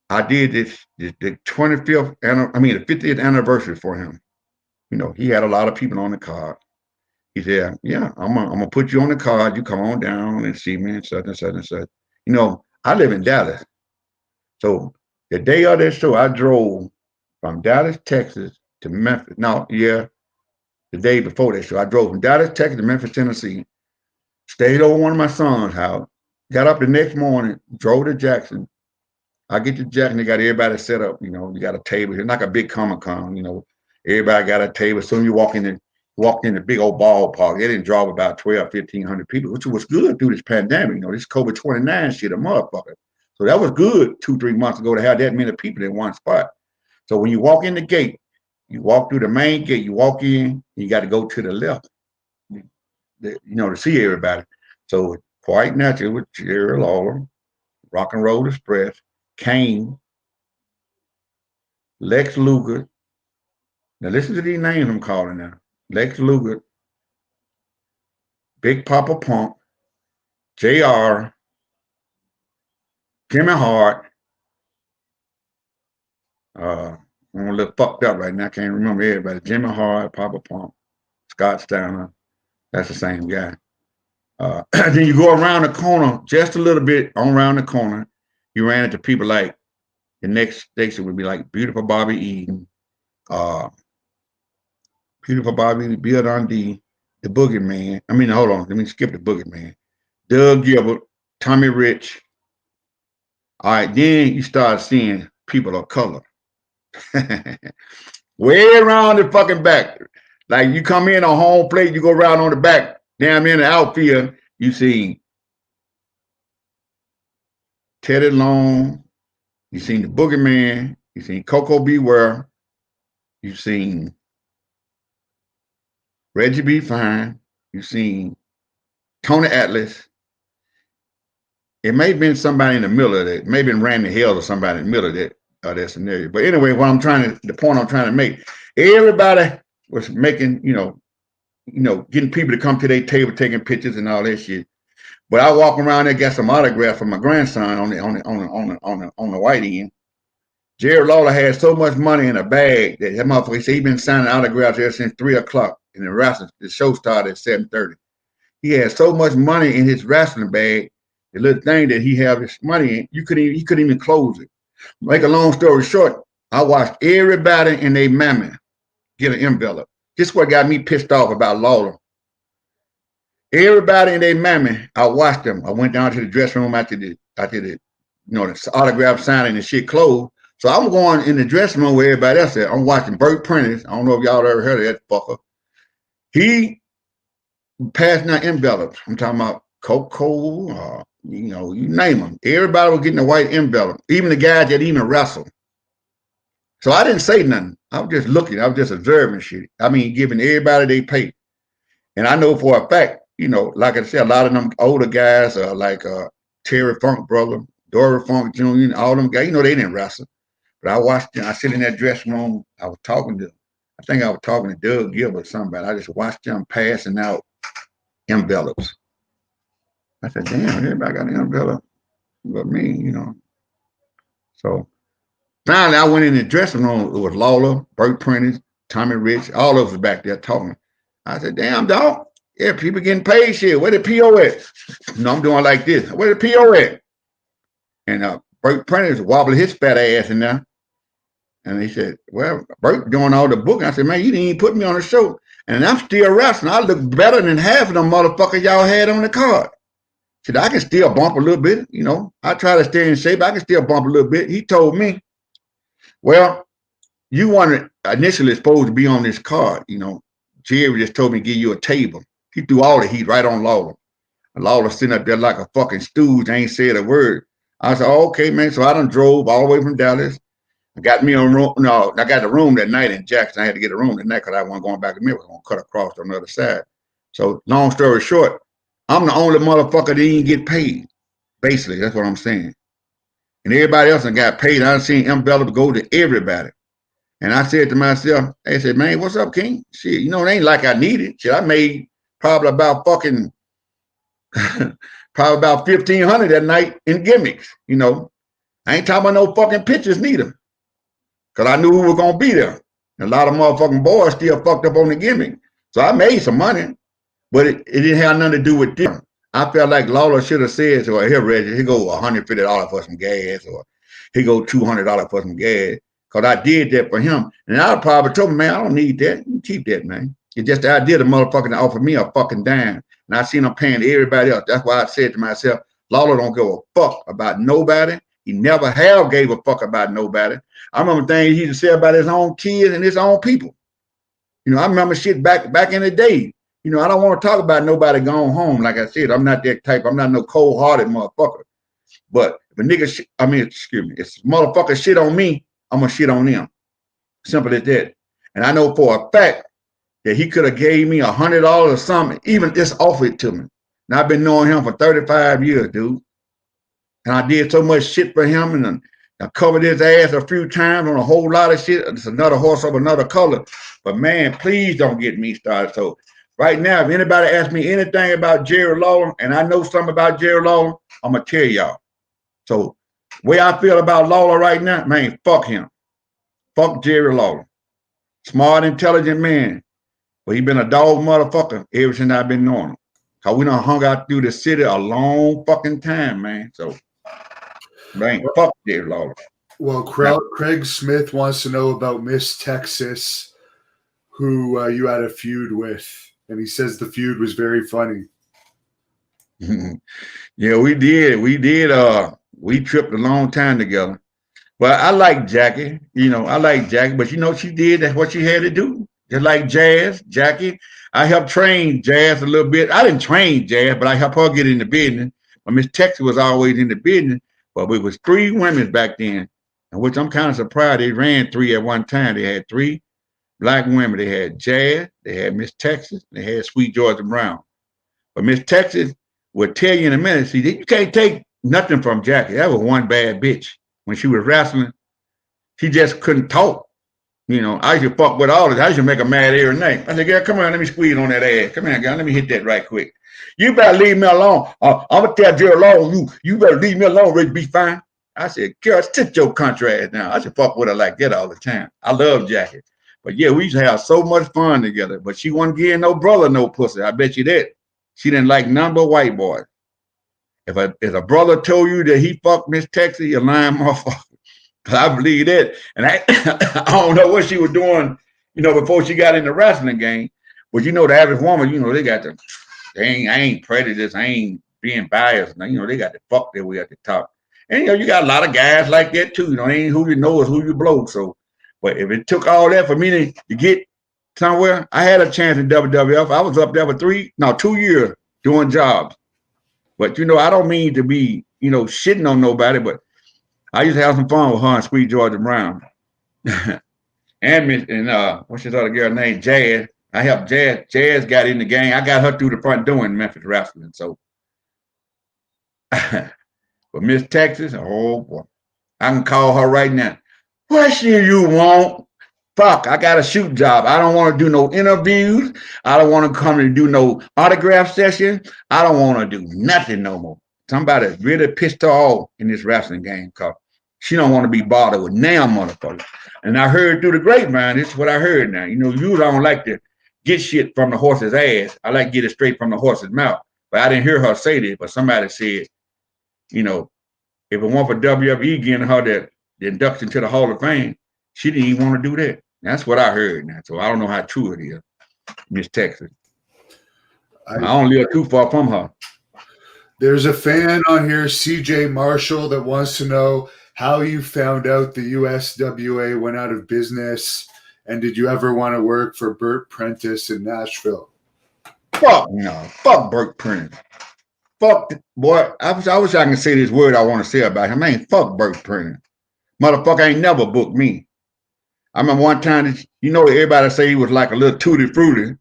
I did the 50th anniversary for him. You know, he had a lot of people on the card. He said, yeah, I'm gonna put you on the card. You come on down and see me and such and such and such. You know, I live in Dallas. So the day of that show, I drove from Dallas, Texas to Memphis. The day before that show, I drove from Dallas, Texas to Memphis, Tennessee. Stayed over one of my son's house. Got up the next morning, drove to Jackson. I get to Jackson, they got everybody set up. You know, you got a table here, like a big Comic-Con, you know. Everybody got a table. Soon you walk in the big old ballpark. They didn't draw about 1,200, 1,500 people, which was good through this pandemic. You know, this COVID-29 shit, a motherfucker. So that was good 2-3 months ago to have that many people in one spot. So when you walk in the gate, you walk through the main gate, you walk in, you got to go to the left, to see everybody. So quite natural with Jerry Lawler, Rock and Roll Express, Kane, Lex Luger. Now listen to these names I'm calling now. Lex Luger, Big Papa Pump, JR, Jimmy Hart. I'm a little fucked up right now. I can't remember everybody. Jimmy Hart, Papa Pump, Scott Steiner. That's the same guy. Then you go around the corner just a little bit around the corner. You ran into people like the next station would be like Beautiful Bobby Eden, Beautiful Bobby, Bill Dundee, the Boogeyman. I mean, hold on. Let me skip the Boogeyman. Doug Gilbert, Tommy Rich. All right, then you start seeing people of color. Way around the fucking back. Like you come in on home plate, you go around on the back, down in the outfield, you see Teddy Long, you seen the Boogeyman, you seen Coco Beware, you seen Reggie B. Phine, you seen Tony Atlas. It may have been somebody in the middle of that, maybe Randy Hill or somebody in the middle of that scenario. But anyway, the point I'm trying to make, everybody was making, getting people to come to their table, taking pictures and all that shit. But I walk around there, got some autographs from my grandson on the white end. Jerry Lawler had so much money in a bag that motherfucker said he been signing autographs ever since 3 o'clock. And the show started at 7:30. He had so much money in his wrestling bag, the little thing that he had his money in, he couldn't even close it. Make a long story short, I watched everybody and their mammy get an envelope. This is what got me pissed off about Lawler. Everybody and their mammy, I watched them. I went down to the dressing room after the the autograph signing and shit closed. So I'm going in the dressing room where everybody else is. I'm watching Burt Prentice. I don't know if y'all ever heard of that fucker. He passing out envelopes. I'm talking about Coco, you name them. Everybody was getting a white envelope, even the guys that even wrestled. So I didn't say nothing. I was just looking. I was just observing shit. I mean, giving everybody they pay. And I know for a fact, like I said, a lot of them older guys are like Terry Funk brother, Dory Funk Jr., all them guys, they didn't wrestle. But I watched them. I sit in that dressing room. I was talking to Doug Gilbert or somebody. I just watched them passing out envelopes. I said, damn, everybody got an envelope but me, So finally, I went in the dressing room. It was Lawler, Burt Prentice, Tommy Rich, all of us back there talking. I said, damn, dog. Yeah, people getting paid shit. Where the PO at? I'm doing like this. Where the PO at? And Burt Prentice wobbling his fat ass in there. And he said, well, Burt doing all the booking. I said, man, you didn't even put me on the show. And I'm still wrestling. I look better than half of them motherfuckers y'all had on the card. He said, I can still bump a little bit. I try to stay in shape. I can still bump a little bit. He told me, well, you weren't initially supposed to be on this card. Jerry just told me to give you a table. He threw all the heat right on Lawler. Lawler sitting up there like a fucking stooge, ain't said a word. I said, oh, okay, man. So I done drove all the way from Dallas. I got me a room. No, I got a room that night in Jackson. I had to get a room that night because I wasn't going back to Memphis. I was going to cut across on the other side. So long story short, I'm the only motherfucker that didn't get paid. Basically, that's what I'm saying. And everybody else got paid. I done seen envelopes go to everybody. And I said to myself, I said, man, what's up, King? Shit, it ain't like I need it. Shit, I made probably about fucking, probably about 1,500 that night in gimmicks, I ain't talking about no fucking pictures neither. Because I knew who was going to be there. And a lot of motherfucking boys still fucked up on the gimmick. So I made some money, but it didn't have nothing to do with them. I felt like Lawler should have said, so here, Reggie, he go $150 for some gas, or he go $200 for some gas. Because I did that for him. And I probably told him, man, I don't need that. You keep that, man. It's just the idea the motherfucker to offer me a fucking dime. And I seen him paying everybody else. That's why I said to myself, Lawler don't give a fuck about nobody. He never have gave a fuck about nobody. I remember things he used to say about his own kids and his own people. I remember shit back in the day. I don't want to talk about nobody going home. Like I said, I'm not that type. I'm not no cold-hearted motherfucker. But If a nigga, excuse me, if motherfucker shit on me, I'm gonna shit on them. Simple as that. And I know for a fact that he could have gave me $100 or something, even just offered it to me. And I've been knowing him for 35 years, dude. And I did so much shit for him, and I covered his ass a few times on a whole lot of shit. It's another horse of another color. But man, please don't get me started. So right now, if anybody asks me anything about Jerry Lawler, and I know something about Jerry Lawler, I'm gonna tell y'all. So way I feel about Lawler right now, man, fuck him. Fuck Jerry Lawler. Smart, intelligent man. But he been a dog motherfucker ever since I've been knowing him. Cause we done hung out through the city a long fucking time, man. So, man, fuck Jerry Lawler. Well, Craig Smith wants to know about Miss Texas, who you had a feud with. And he says the feud was very funny. Yeah, we did. We tripped a long time together. But I like Jackie. I like Jackie. But she did what she had to do. Just like Jackie. I helped train Jazz a little bit. I didn't train Jazz, but I helped her get in the business. But Miss Texas was always in the business. But we was 3 women back then, which I'm kind of surprised they ran 3 at one time. They had 3 black women. They had Jazz, they had Miss Texas, they had Sweet Georgia Brown. But Miss Texas would tell you in a minute, see, you can't take nothing from Jackie. That was one bad bitch. When she was wrestling, she just couldn't talk. I used to fuck with all this. I used to make her mad every night. I said, girl, come on, let me squeeze on that ass. Come here, girl, let me hit that right quick. You better leave me alone. I'm going to tell Jerry Lawler, you better leave me alone, Reggie, be fine. I said, girl, sit your country ass down. I should fuck with her like that all the time. I love Jackie. But yeah, we used to have so much fun together. But she wasn't giving no brother no pussy. I bet you that. She didn't like none but white boys. If a brother told you that he fucked Miss Texas, you're lying motherfucker. I believe that. And I don't know what she was doing, before she got in the wrestling game. But the average woman, I ain't prejudiced, I ain't being biased. They got the fuck their way at the top. And you got a lot of guys like that too. Ain't who you know is who you blow. So, but if it took all that for me to get somewhere, I had a chance in WWF. I was up there for 2 years doing jobs. But I don't mean to be, shitting on nobody, but I used to have some fun with her and Sweet Georgia Brown. and what's his other girl named Jazz. I helped Jazz. Jazz got in the game. I got her through the front door in Memphis wrestling. So, but Miss Texas, oh boy, I can call her right now. What shit you want? Fuck, I got a shoot job. I don't want to do no interviews. I don't want to come and do no autograph session. I don't want to do nothing no more. Somebody really pissed her off in this wrestling game because she don't want to be bothered with damn motherfuckers. And I heard through the grapevine, this is what I heard now. You don't like to get shit from the horse's ass. I like to get it straight from the horse's mouth. But I didn't hear her say this, but somebody said, if it weren't for WWE getting her the induction to the Hall of Fame, she didn't even want to do that. That's what I heard now. So I don't know how true it is, Miss Texas. I don't live too far from her. There's a fan on here, CJ Marshall, that wants to know how you found out the USWA went out of business, and did you ever want to work for Burt Prentice in Nashville? Fuck no. Fuck Burt Prentice. Fuck, boy. I wish I can say this word I want to say about him. Man, fuck Burt Prentice. Motherfucker ain't never booked me. I remember one time, everybody say he was like a little tutti frutti,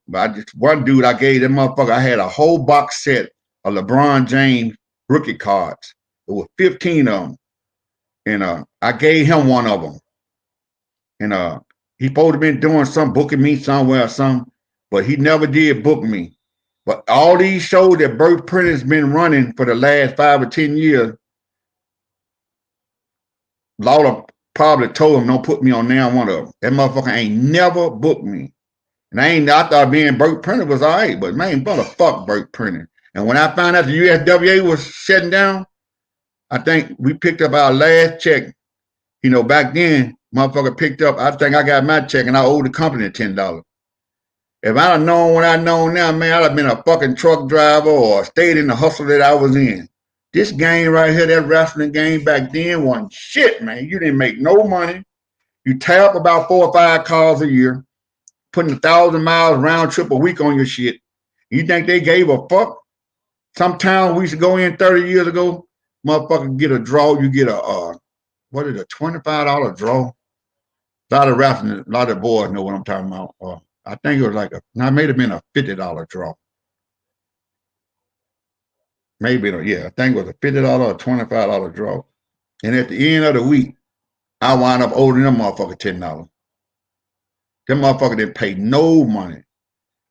but one dude I gave that motherfucker, I had a whole box set of LeBron James rookie cards. There were 15 of them. And I gave him one of them. And he supposed to have been doing some booking me somewhere or something, but he never did book me. But all these shows that Burt Prentice has been running for the last 5 or 10 years, Lawler probably told him don't put me on now one of them. That motherfucker ain't never booked me. And I thought being Burt Prentice was all right, but man, fuck Burt Prentice. And when I found out the USWA was shutting down, I think we picked up our last check. Back then, motherfucker picked up, I think I got my check and I owed the company $10. If I'd have known what I know now, man, I'd have been a fucking truck driver or stayed in the hustle that I was in. This game right here, that wrestling game back then wasn't shit, man. You didn't make no money. You tie up about 4 or 5 cars a year, putting 1,000 miles round trip a week on your shit. You think they gave a fuck? Some town we used to go in 30 years ago, motherfucker get a draw, you get a what is it, a $25 draw. A lot of rappers, a lot of boys know what I'm talking about. I think it was like it may have been a $50 draw. Maybe, yeah, I think it was a $50 or $25 draw. And at the end of the week, I wound up owing them motherfucker $10. Them motherfucker didn't pay no money.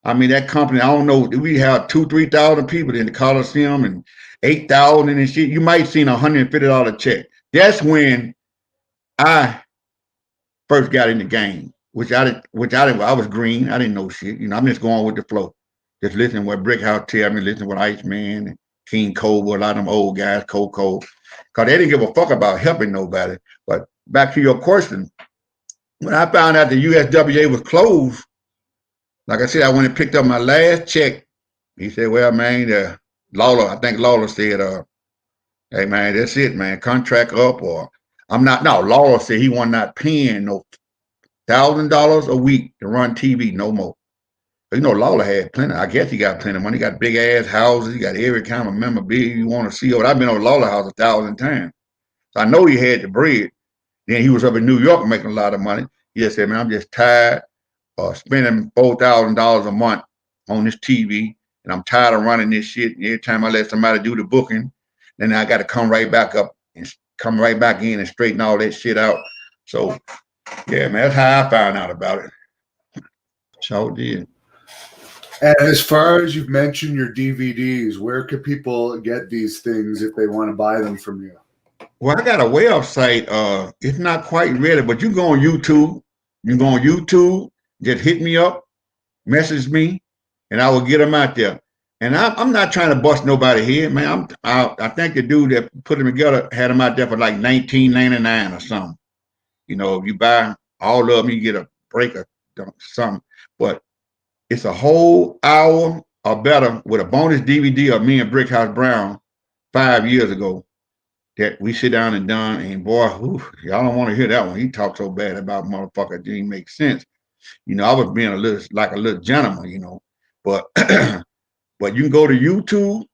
I mean, that company, I don't know, we have 2,000-3,000 people in the Coliseum and 8,000 and shit. You might seen a $150 check. That's when I first got in the game, which I didn't. I was green. I didn't know shit. I'm just going with the flow. Just listening to what Brickhouse tell me, listening to what Iceman and King Cole, a lot of them old guys, Coco, because they didn't give a fuck about helping nobody. But back to your question, when I found out the USWA was closed, like I said, I went and picked up my last check. He said, well, man, Lawler, I think Lawler said, hey, man, that's it, man. Contract up or I'm not. No, Lawler said he was not paying no $1,000 a week to run TV no more. Lawler had plenty. I guess he got plenty of money. He got big ass houses. He got every kind of memorabilia you want to see. I've been over Lawler house 1,000 times. So I know he had the bread. Then he was up in New York making a lot of money. He just said, man, I'm just tired of spending $4,000 a month on this TV. And I'm tired of running this shit. And every time I let somebody do the booking, then I got to come right back up and come right back in and straighten all that shit out. So, yeah, man, that's how I found out about it. So did. And as far as you've mentioned your DVDs, where could people get these things if they want to buy them from you? Well, I got a website. It's not quite ready, but you go on YouTube. You go on YouTube, just hit me up, message me, and I will get them out there. And I'm not trying to bust nobody here, man. I think the dude that put them together had them out there for like $19.99 or something. If you buy all of them, you get a break or something. But it's a whole hour or better with a bonus DVD of me and Brickhouse Brown 5 years ago that we sit down and done. And boy, y'all don't want to hear that one. He talked so bad about motherfucker, it didn't make sense. I was being a little gentleman, but but you can go to YouTube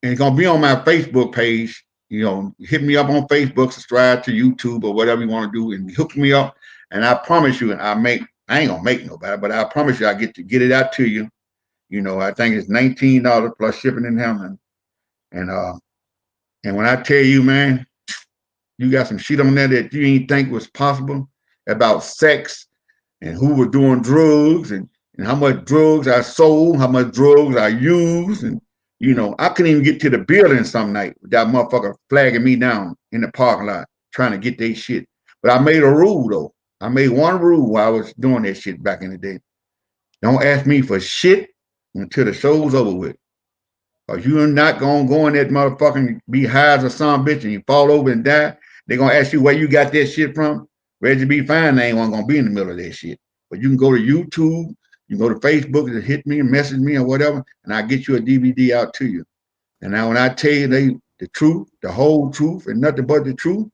and it's gonna be on my Facebook page. Hit me up on Facebook, subscribe to YouTube or whatever you want to do, and hook me up. And I promise you, I ain't gonna make nobody, but I promise you I get it out to you. I think it's $19 plus shipping and handling. And when I tell you, man, you got some shit on there that you didn't think was possible about sex and who was doing drugs and how much drugs I sold, how much drugs I used. And, I couldn't even get to the building some night with that motherfucker flagging me down in the parking lot trying to get their shit. But I made a rule, though. I made one rule while I was doing that shit back in the day. Don't ask me for shit until the show's over with. Or you're not going to go in that motherfucking be high as a son bitch and you fall over and die. They're going to ask you where you got that shit from. Reggie be fine. They ain't going to be in the middle of that shit. But you can go to YouTube. You can go to Facebook and hit me and message me or whatever, and I'll get you a DVD out to you. And now when I tell you the truth, the whole truth, and nothing but the truth,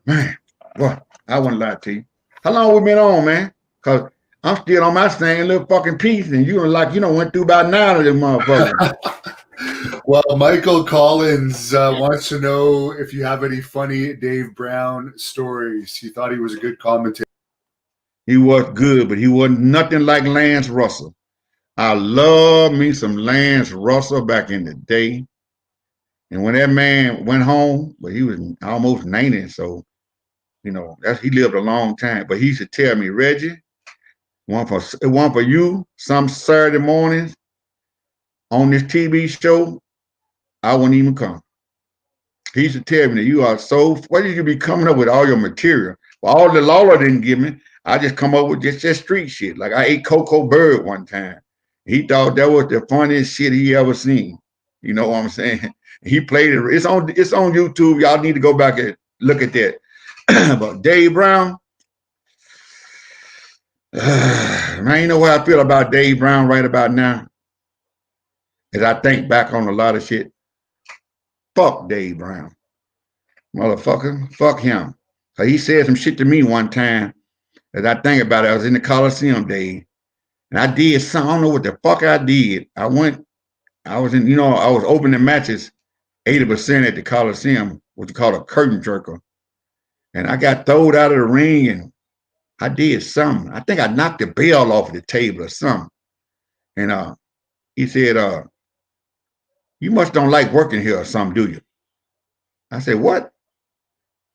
man, boy, I wouldn't lie to you. How long we been on, man? Because I'm still on my same little fucking piece, and you went through about 9 of them motherfuckers. Well, Michael Collins wants to know if you have any funny Dave Brown stories. He thought he was a good commentator. He was good, but he wasn't nothing like Lance Russell. I love me some Lance Russell back in the day. And when that man went home, but he was almost 90, so, he lived a long time. But he used to tell me, Reggie, one for you, some Saturday mornings on this TV show, I wouldn't even come. He used to tell me that you are so, where did you be coming up with all your material? Well, all the Lawler didn't give me. I just come up with just street shit. Like I ate Coco Bird one time. He thought that was the funniest shit he ever seen. You know what I'm saying? He played it. It's on YouTube. Y'all need to go back and look at that. But Dave Brown, man, you know what I feel about Dave Brown right about now? As I think back on a lot of shit. Fuck Dave Brown. Motherfucker, fuck him. So he said some shit to me one time. As I think about it, I was in the Coliseum days, and I did something. I don't know what the fuck I did. I was opening matches 80% at the Coliseum, what you call a curtain jerker. And I got thrown out of the ring and I did something. I think I knocked the bell off the table or something. And he said, you must don't like working here or something, do you? I said, what?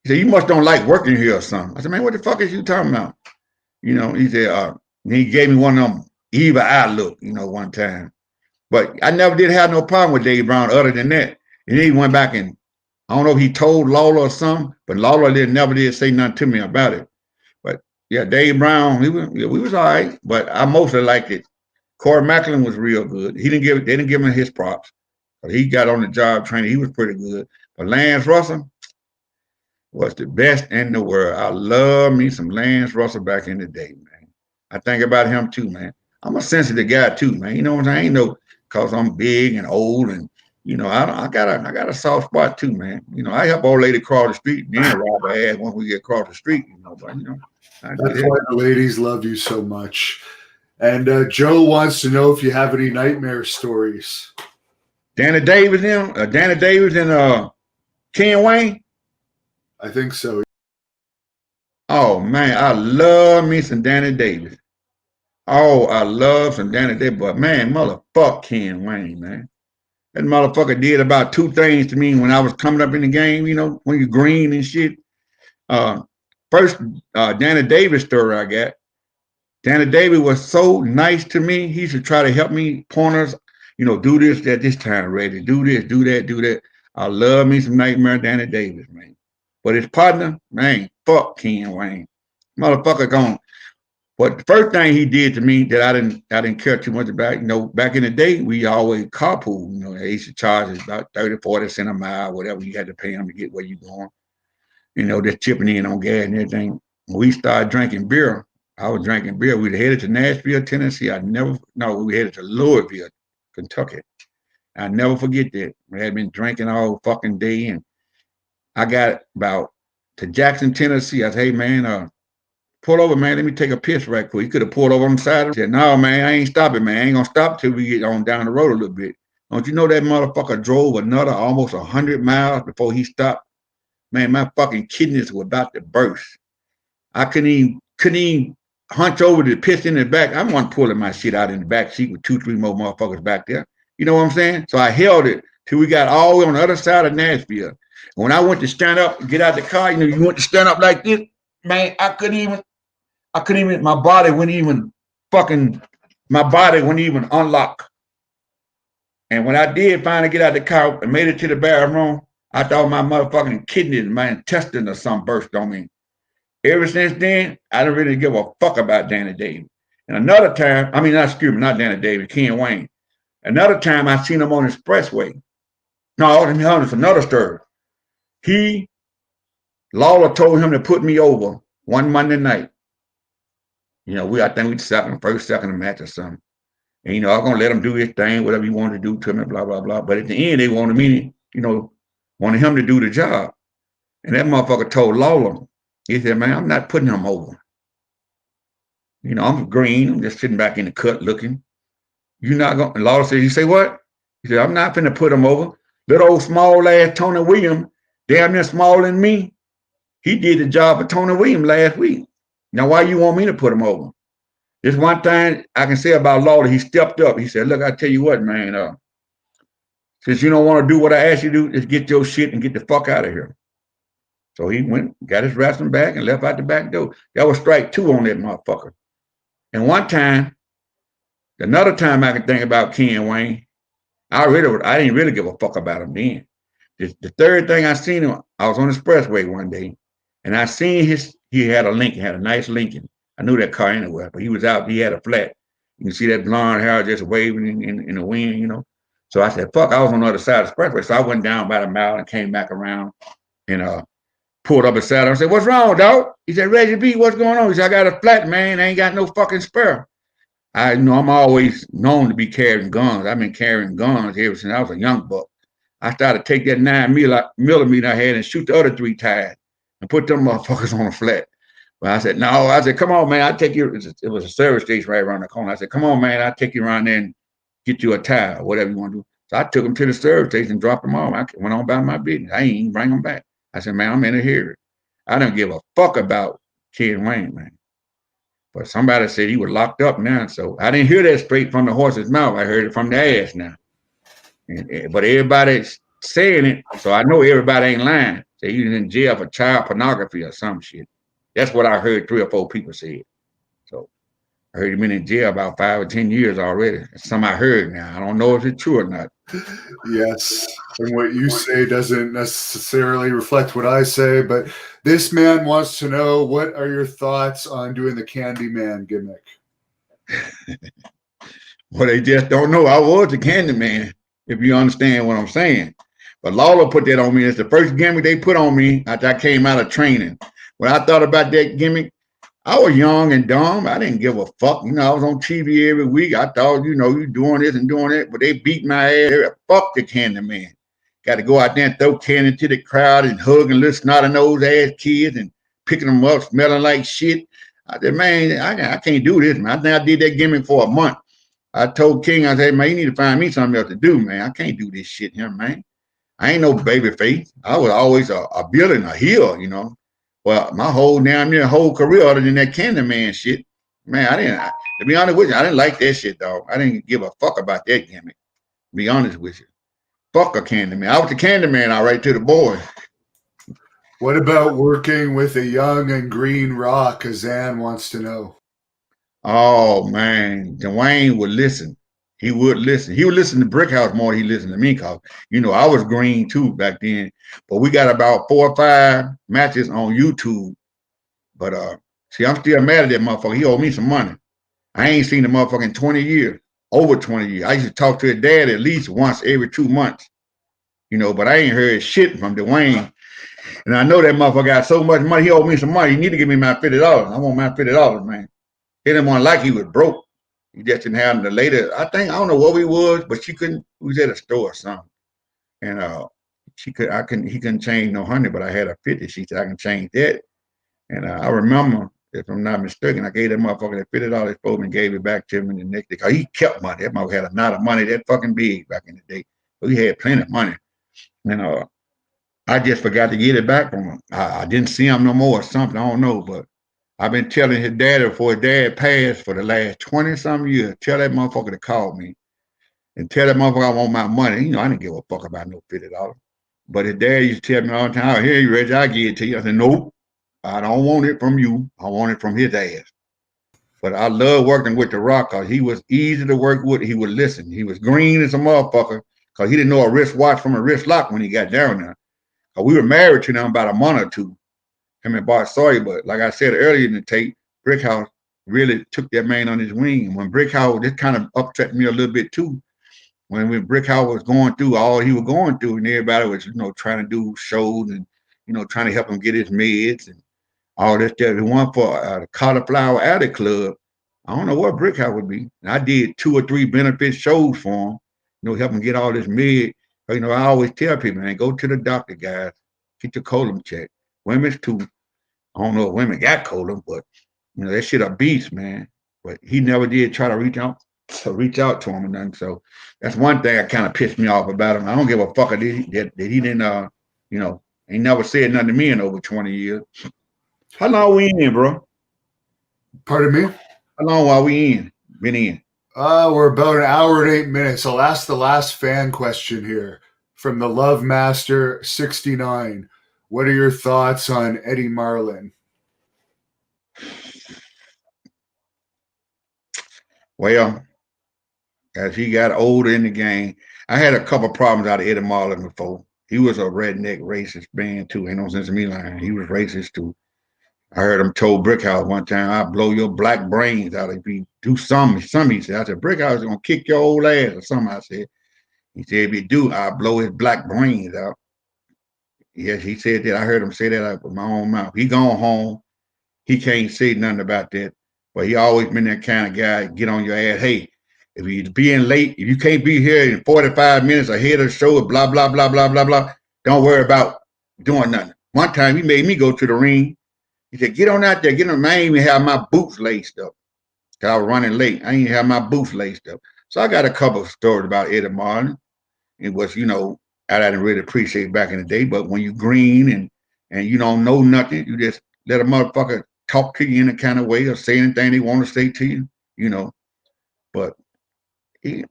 He said, you must don't like working here or something. I said, man, what the fuck is you talking about? He said, he gave me one of them evil eye look, one time. But I never did have no problem with Dave Brown other than that. And he went back and I don't know if he told Lawler or something, but Lawler never did say nothing to me about it. But yeah, Dave Brown, we was all right, but I mostly liked it. Corey Macklin was real good. They didn't give him his props. But he got on the job training. He was pretty good. But Lance Russell was the best in the world. I love me some Lance Russell back in the day, man. I think about him too, man. I'm a sensitive guy too, man. You know what I'm saying? Ain't no because I'm big and old and I got a soft spot too, man. I help old lady cross the street and then rob her ass once we get across the street, but that's why the ladies love you so much. And Joe wants to know if you have any nightmare stories. Danny Davis and Ken Wayne? I think so. Oh man, I love me some Danny Davis. Oh, I love some Danny Davis, but man, motherfuck Ken Wayne, man. That motherfucker did about two things to me when I was coming up in the game, when you're green and shit. First, Danny Davis story I got. Danny Davis was so nice to me. He should try to help me pointers, do this at this time, Reggie. Do this, do that, do that. I love me some Nightmare Danny Davis, man. But his partner, man, fuck Ken Wayne. Motherfucker gone. But the first thing he did to me that I didn't care too much about, back in the day, we always carpool. They used to charge us about 30, 40 cents a mile, whatever you had to pay them to get where you going. Just chipping in on gas and everything. When we started drinking beer, I was drinking beer. We headed to Nashville, Tennessee. We headed to Louisville, Kentucky. I never forget that. We had been drinking all fucking day, and I got about to Jackson, Tennessee. I said, hey, man, pull over, man. Let me take a piss right quick. He could have pulled over on the side. I said, no, man, I ain't stopping, man. I ain't going to stop till we get on down the road a little bit. Don't you know that motherfucker drove another almost 100 miles before he stopped? Man, my fucking kidneys were about to burst. I couldn't even hunch over to piss in the back. I wasn't pulling my shit out in the back seat with 2-3 more motherfuckers back there. You know what I'm saying? So I held it till we got all the way on the other side of Nashville. When I went to stand up, get out the car, you went to stand up like this, man, I couldn't even, my body wouldn't even unlock. And when I did finally get out the car and made it to the bathroom, I thought my motherfucking kidneys, my intestine or something burst on me. Ever since then, I don't really give a fuck about Danny Davis. And another time, not Danny Davis, Ken Wayne. Another time I seen him on the expressway. No, it's another story. Lawler told him to put me over one Monday night. I think we second match or something. And, I'm going to let him do his thing, whatever he wanted to do to me, blah, blah, blah. But at the end, they wanted him to do the job. And that motherfucker told Lawler, he said, man, I'm not putting him over. I'm green. I'm just sitting back in the cut looking. You're not going to, Lawler said, you say what? He said, I'm not going to put him over. Little old small ass Tony Williams, damn near smaller than me. He did the job for Tony Williams last week. Now, why you want me to put him over? There's one thing I can say about Lawler. He stepped up. He said, look, I tell you what, man, since you don't want to do what I asked you to do, just get your shit and get the fuck out of here. So he went, got his wrestling bag and left out the back door. That was strike 2 on that motherfucker. And another time I can think about Ken Wayne, I didn't really give a fuck about him then. The third thing I seen him, I was on the expressway one day, and I seen he had a nice Lincoln. I knew that car anywhere, but he was out, he had a flat. You can see that blonde hair just waving in the wind, So I said, fuck, I was on the other side of the expressway. So I went down about a mile and came back around and pulled up beside him. I said, what's wrong, dog? He said, Reggie B, what's going on? He said, I got a flat, man. I ain't got no fucking spare. I'm always known to be carrying guns. I've been carrying guns ever since I was a young buck. I started to take that 9mm I had and shoot the other 3 tires and put them motherfuckers on the flat. But I said, no. I said, come on, man. I'll take you. It was a service station right around the corner. I said, come on, man. I'll take you around there and get you a tire, whatever you want to do. So I took him to the service station, dropped him off. I went on about my business. I ain't even bring him back. I said, man, I'm in a hearing. I don't give a fuck about Ken Wayne, man. But somebody said he was locked up now. So I didn't hear that straight from the horse's mouth. I heard it from the ass now. But everybody's saying it, so I know everybody ain't lying. Say he was in jail for child pornography or some shit. That's what I heard 3 or 4 people say. So I heard he been in jail about 5 or 10 years already. That's something I heard now. I don't know if it's true or not. Yes, and what you say doesn't necessarily reflect what I say, but this man wants to know, what are your thoughts on doing the Candyman gimmick? Well, they just don't know I was the Candyman, if you understand what I'm saying. But Lawler put that on me. It's the first gimmick they put on me after I came out of training. When I thought about that gimmick, I was young and dumb. I didn't give a fuck. You know, I was on TV every week. I thought, you know, you doing this and doing that, but they beat my ass. Fuck the Candyman. Got to go out there and throw candy to the crowd and hug and little snotty-nosed ass kids and picking them up, smelling like shit. I said, man, I can't do this, man. I think I did that gimmick for a month. I told King, I said, man, you need to find me something else to do, man. I can't do this shit here, man. I ain't no baby face. I was always a villain, a heel, you know. Well, my whole career, other than that Candyman shit, man, to be honest with you, I didn't like that shit, dog. I didn't give a fuck about that gimmick, to be honest with you. Fuck a Candyman. I was the Candyman, all right, to the boys. What about working with a young and green Raw? Kazan wants to know. Oh, man, Dwayne would listen. He would listen. He would listen to Brickhouse more than he listened to me, because, you know, I was green too back then. But we got about 4 or 5 matches on YouTube. But see, I'm still mad at that motherfucker. He owed me some money. I ain't seen the motherfucker in 20 years, over 20 years. I used to talk to his dad at least once every 2 months, you know, but I ain't heard shit from Dwayne. And I know that motherfucker got so much money. He owed me some money. He need to give me my $50. I want my $50, man. He didn't want like he was broke. He just didn't have the later. I don't know what we was, but she couldn't. We was at a store or something, and he couldn't change no $100, but I had a 50. She said I can change that, and I remember, if I'm not mistaken, I gave that motherfucker that $50 for me and gave it back to him in the next day. Cause he kept money. That motherfucker had a knot of money that fucking big back in the day. So he had plenty of money, and I just forgot to get it back from him. I didn't see him no more or something. I don't know, but I've been telling his daddy before his dad passed for the last 20-some years, tell that motherfucker to call me and tell that motherfucker I want my money. You know, I didn't give a fuck about no $50. But his dad used to tell me all the time, here, Reggie, I'll give it to you. I said, nope, I don't want it from you. I want it from his ass. But I love working with The Rock because he was easy to work with. He would listen. He was green as a motherfucker because he didn't know a wristwatch from a wrist lock when he got down there. We were married to them about a month or two. Him and Bart Sawyer, but like I said earlier in the tape, Brickhouse really took that man on his wing. When Brickhouse, this kind of upset me a little bit too. When Brickhouse was going through all he was going through, and everybody was, you know, trying to do shows and, you know, trying to help him get his meds and all this stuff. He went for the Cauliflower Alley Club. I don't know what Brickhouse would be. And I did 2 or 3 benefit shows for him, you know, help him get all this med. But, you know, I always tell people, man, go to the doctor, guys. Get your colon checked. Women's too. I don't know if women got colon, but you know that shit a beast, man. But he never did try to reach out to him and nothing. So that's one thing that kind of pissed me off about him. I don't give a fuck that he didn't, you know, he never said nothing to me in over 20 years. How long we in, bro? Pardon me? How long are we in? Been in? We're about 1 hour and 8 minutes. I'll ask the last fan question here from the Love Master 69. What are your thoughts on Eddie Marlin? Well, as he got older in the game, I had a couple problems out of Eddie Marlin before. He was a redneck racist man too. Ain't no sense of me lying. He was racist too. I heard him told Brickhouse one time, I'll blow your black brains out if you do something. He said, I said, Brickhouse is going to kick your old ass or something, I said. He said, if you do, I'll blow his black brains out. Yes, he said that. I heard him say that out of my own mouth. He gone home. He can't say nothing about that. But he always been that kind of guy, get on your ass. Hey, if you're being late, if you can't be here in 45 minutes ahead of the show, blah, blah, blah, blah, blah, blah, don't worry about doing nothing. One time he made me go to the ring. He said, get on out there, get on. I ain't even have my boots laced up. Cause I was running late. I ain't have my boots laced up. So I got a couple of stories about Eddie Marlin. It was, I didn't really appreciate back in the day. But when you green and you don't know nothing, you just let a motherfucker talk to you in a kind of way or say anything they want to say to you. But I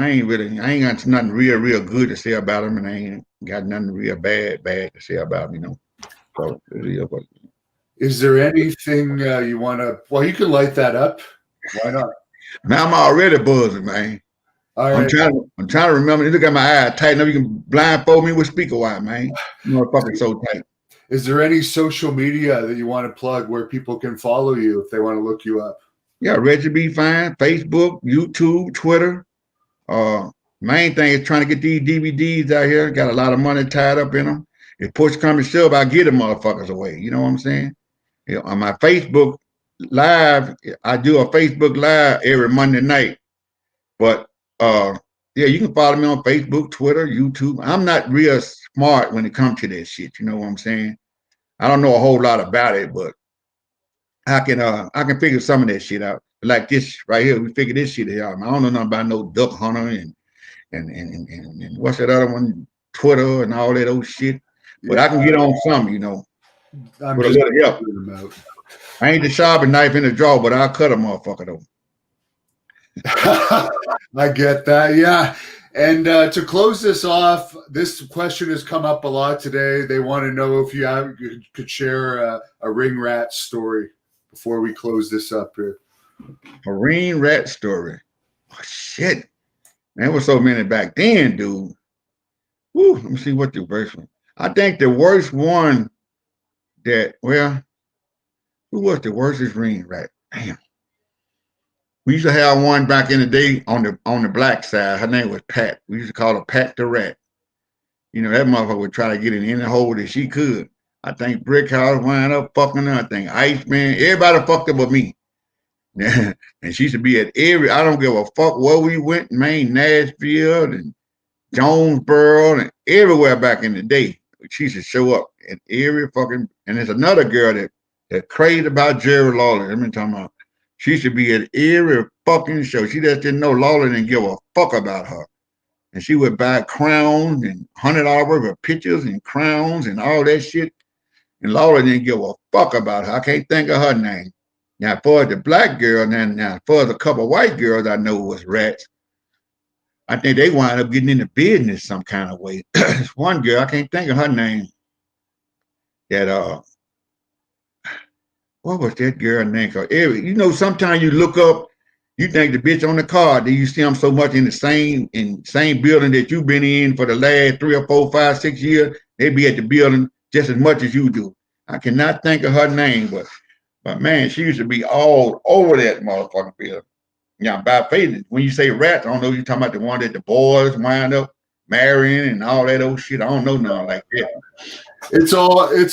ain't got nothing real good to say about him, and I ain't got nothing real bad to say about him. So is there anything you want to? Well, you can light that up. Why not? Now I'm already buzzing, man. All right. I'm trying to remember. Look at my eyes tighten up. You can blindfold me with speaker wire, man. Motherfucking so tight. Is there any social media that you want to plug where people can follow you if they want to look you up? Yeah, Reggie B. Phine, Facebook, YouTube, Twitter. Main thing is trying to get these DVDs out here. Got a lot of money tied up in them. If push comes to shove, I get them motherfuckers away. You know what I'm saying? On my Facebook Live, I do a Facebook Live every Monday night. But you can follow me on Facebook, Twitter, YouTube. I'm not real smart when it comes to that shit. You know what I'm saying? I don't know a whole lot about it, but I can figure some of that shit out. Like this right here, we figure this shit out. I don't know nothing about no duck hunter and what's that other one, Twitter and all that old shit. But I can get on some, I'm with a little help. I ain't the sharpest knife in the drawer, but I'll cut a motherfucker though. I get that, yeah. And to close this off, this question has come up a lot today. They want to know if you could share a ring rat story before we close this up here. A ring rat story. Oh, shit. Man, there was so many back then, dude. Woo, let me see what the worst one. I think the worst one who was the worstest ring rat? Damn. We used to have one back in the day on the black side. Her name was Pat. We used to call her Pat the Rat. That motherfucker would try to get in any hole that she could. I think Brickhouse wound up fucking her. I think Iceman, everybody fucked up with me. And she used to be at I don't give a fuck where we went, Maine, Nashville, and Jonesboro, and everywhere back in the day. She used to show up at every fucking, and there's another girl that crazy about Jerry Lawler. Let me talk about. She should be at every fucking show. She just didn't know Lawler didn't give a fuck about her. And she would buy crowns and $100 worth of pictures and crowns and all that shit. And Lawler didn't give a fuck about her. I can't think of her name. Now, for the black girl, now for the couple white girls I know was rats. I think they wound up getting into business some kind of way. This one girl, I can't think of her name. What was that girl name called? Sometimes you look up, you think the bitch on the card, then you see them so much in the same building that you've been in for the last 3 or 4, 5, 6 years. They be at the building just as much as you do. I cannot think of her name, but man, she used to be all over that motherfucking building. Yeah, by faith, when you say rats, I don't know if you're talking about the one that the boys wind up marrying and all that old shit. I don't know nothing like that. It's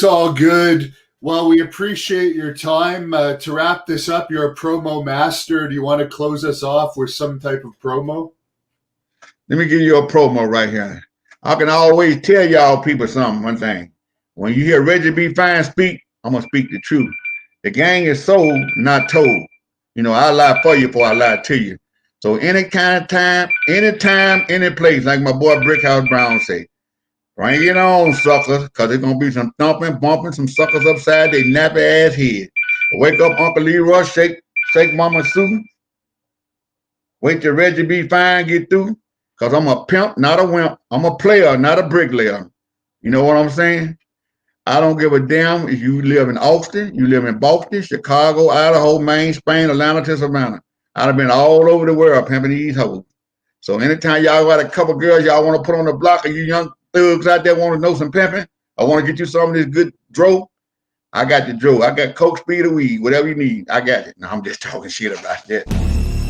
all good. Well, we appreciate your time. To wrap this up, you're a promo master. Do you want to close us off with some type of promo? Let me give you a promo right here. I can always tell y'all people one thing. When you hear Reggie B. Phine speak, I'm going to speak the truth. The gang is sold, not told. I lie for you before I lie to you. So any kind of time, anytime, any place, like my boy Brickhouse Brown say, bring it on, suckers, because there's going to be some thumping, bumping, some suckers upside their nappy ass head. Wake up Uncle Leroy, shake Mama Sue. Wait till Reggie B. Phine get through, because I'm a pimp, not a wimp. I'm a player, not a bricklayer. You know what I'm saying? I don't give a damn if you live in Austin, you live in Boston, Chicago, Idaho, Maine, Spain, Atlanta to Savannah. I've been all over the world pimping these hoes. So anytime y'all got a couple girls y'all want to put on the block, or you young thugs out there want to know some pimping, I want to get you some of this good dro, I got the dro. I got coke, speed, or weed, whatever you need. I got it. No, I'm just talking shit about that.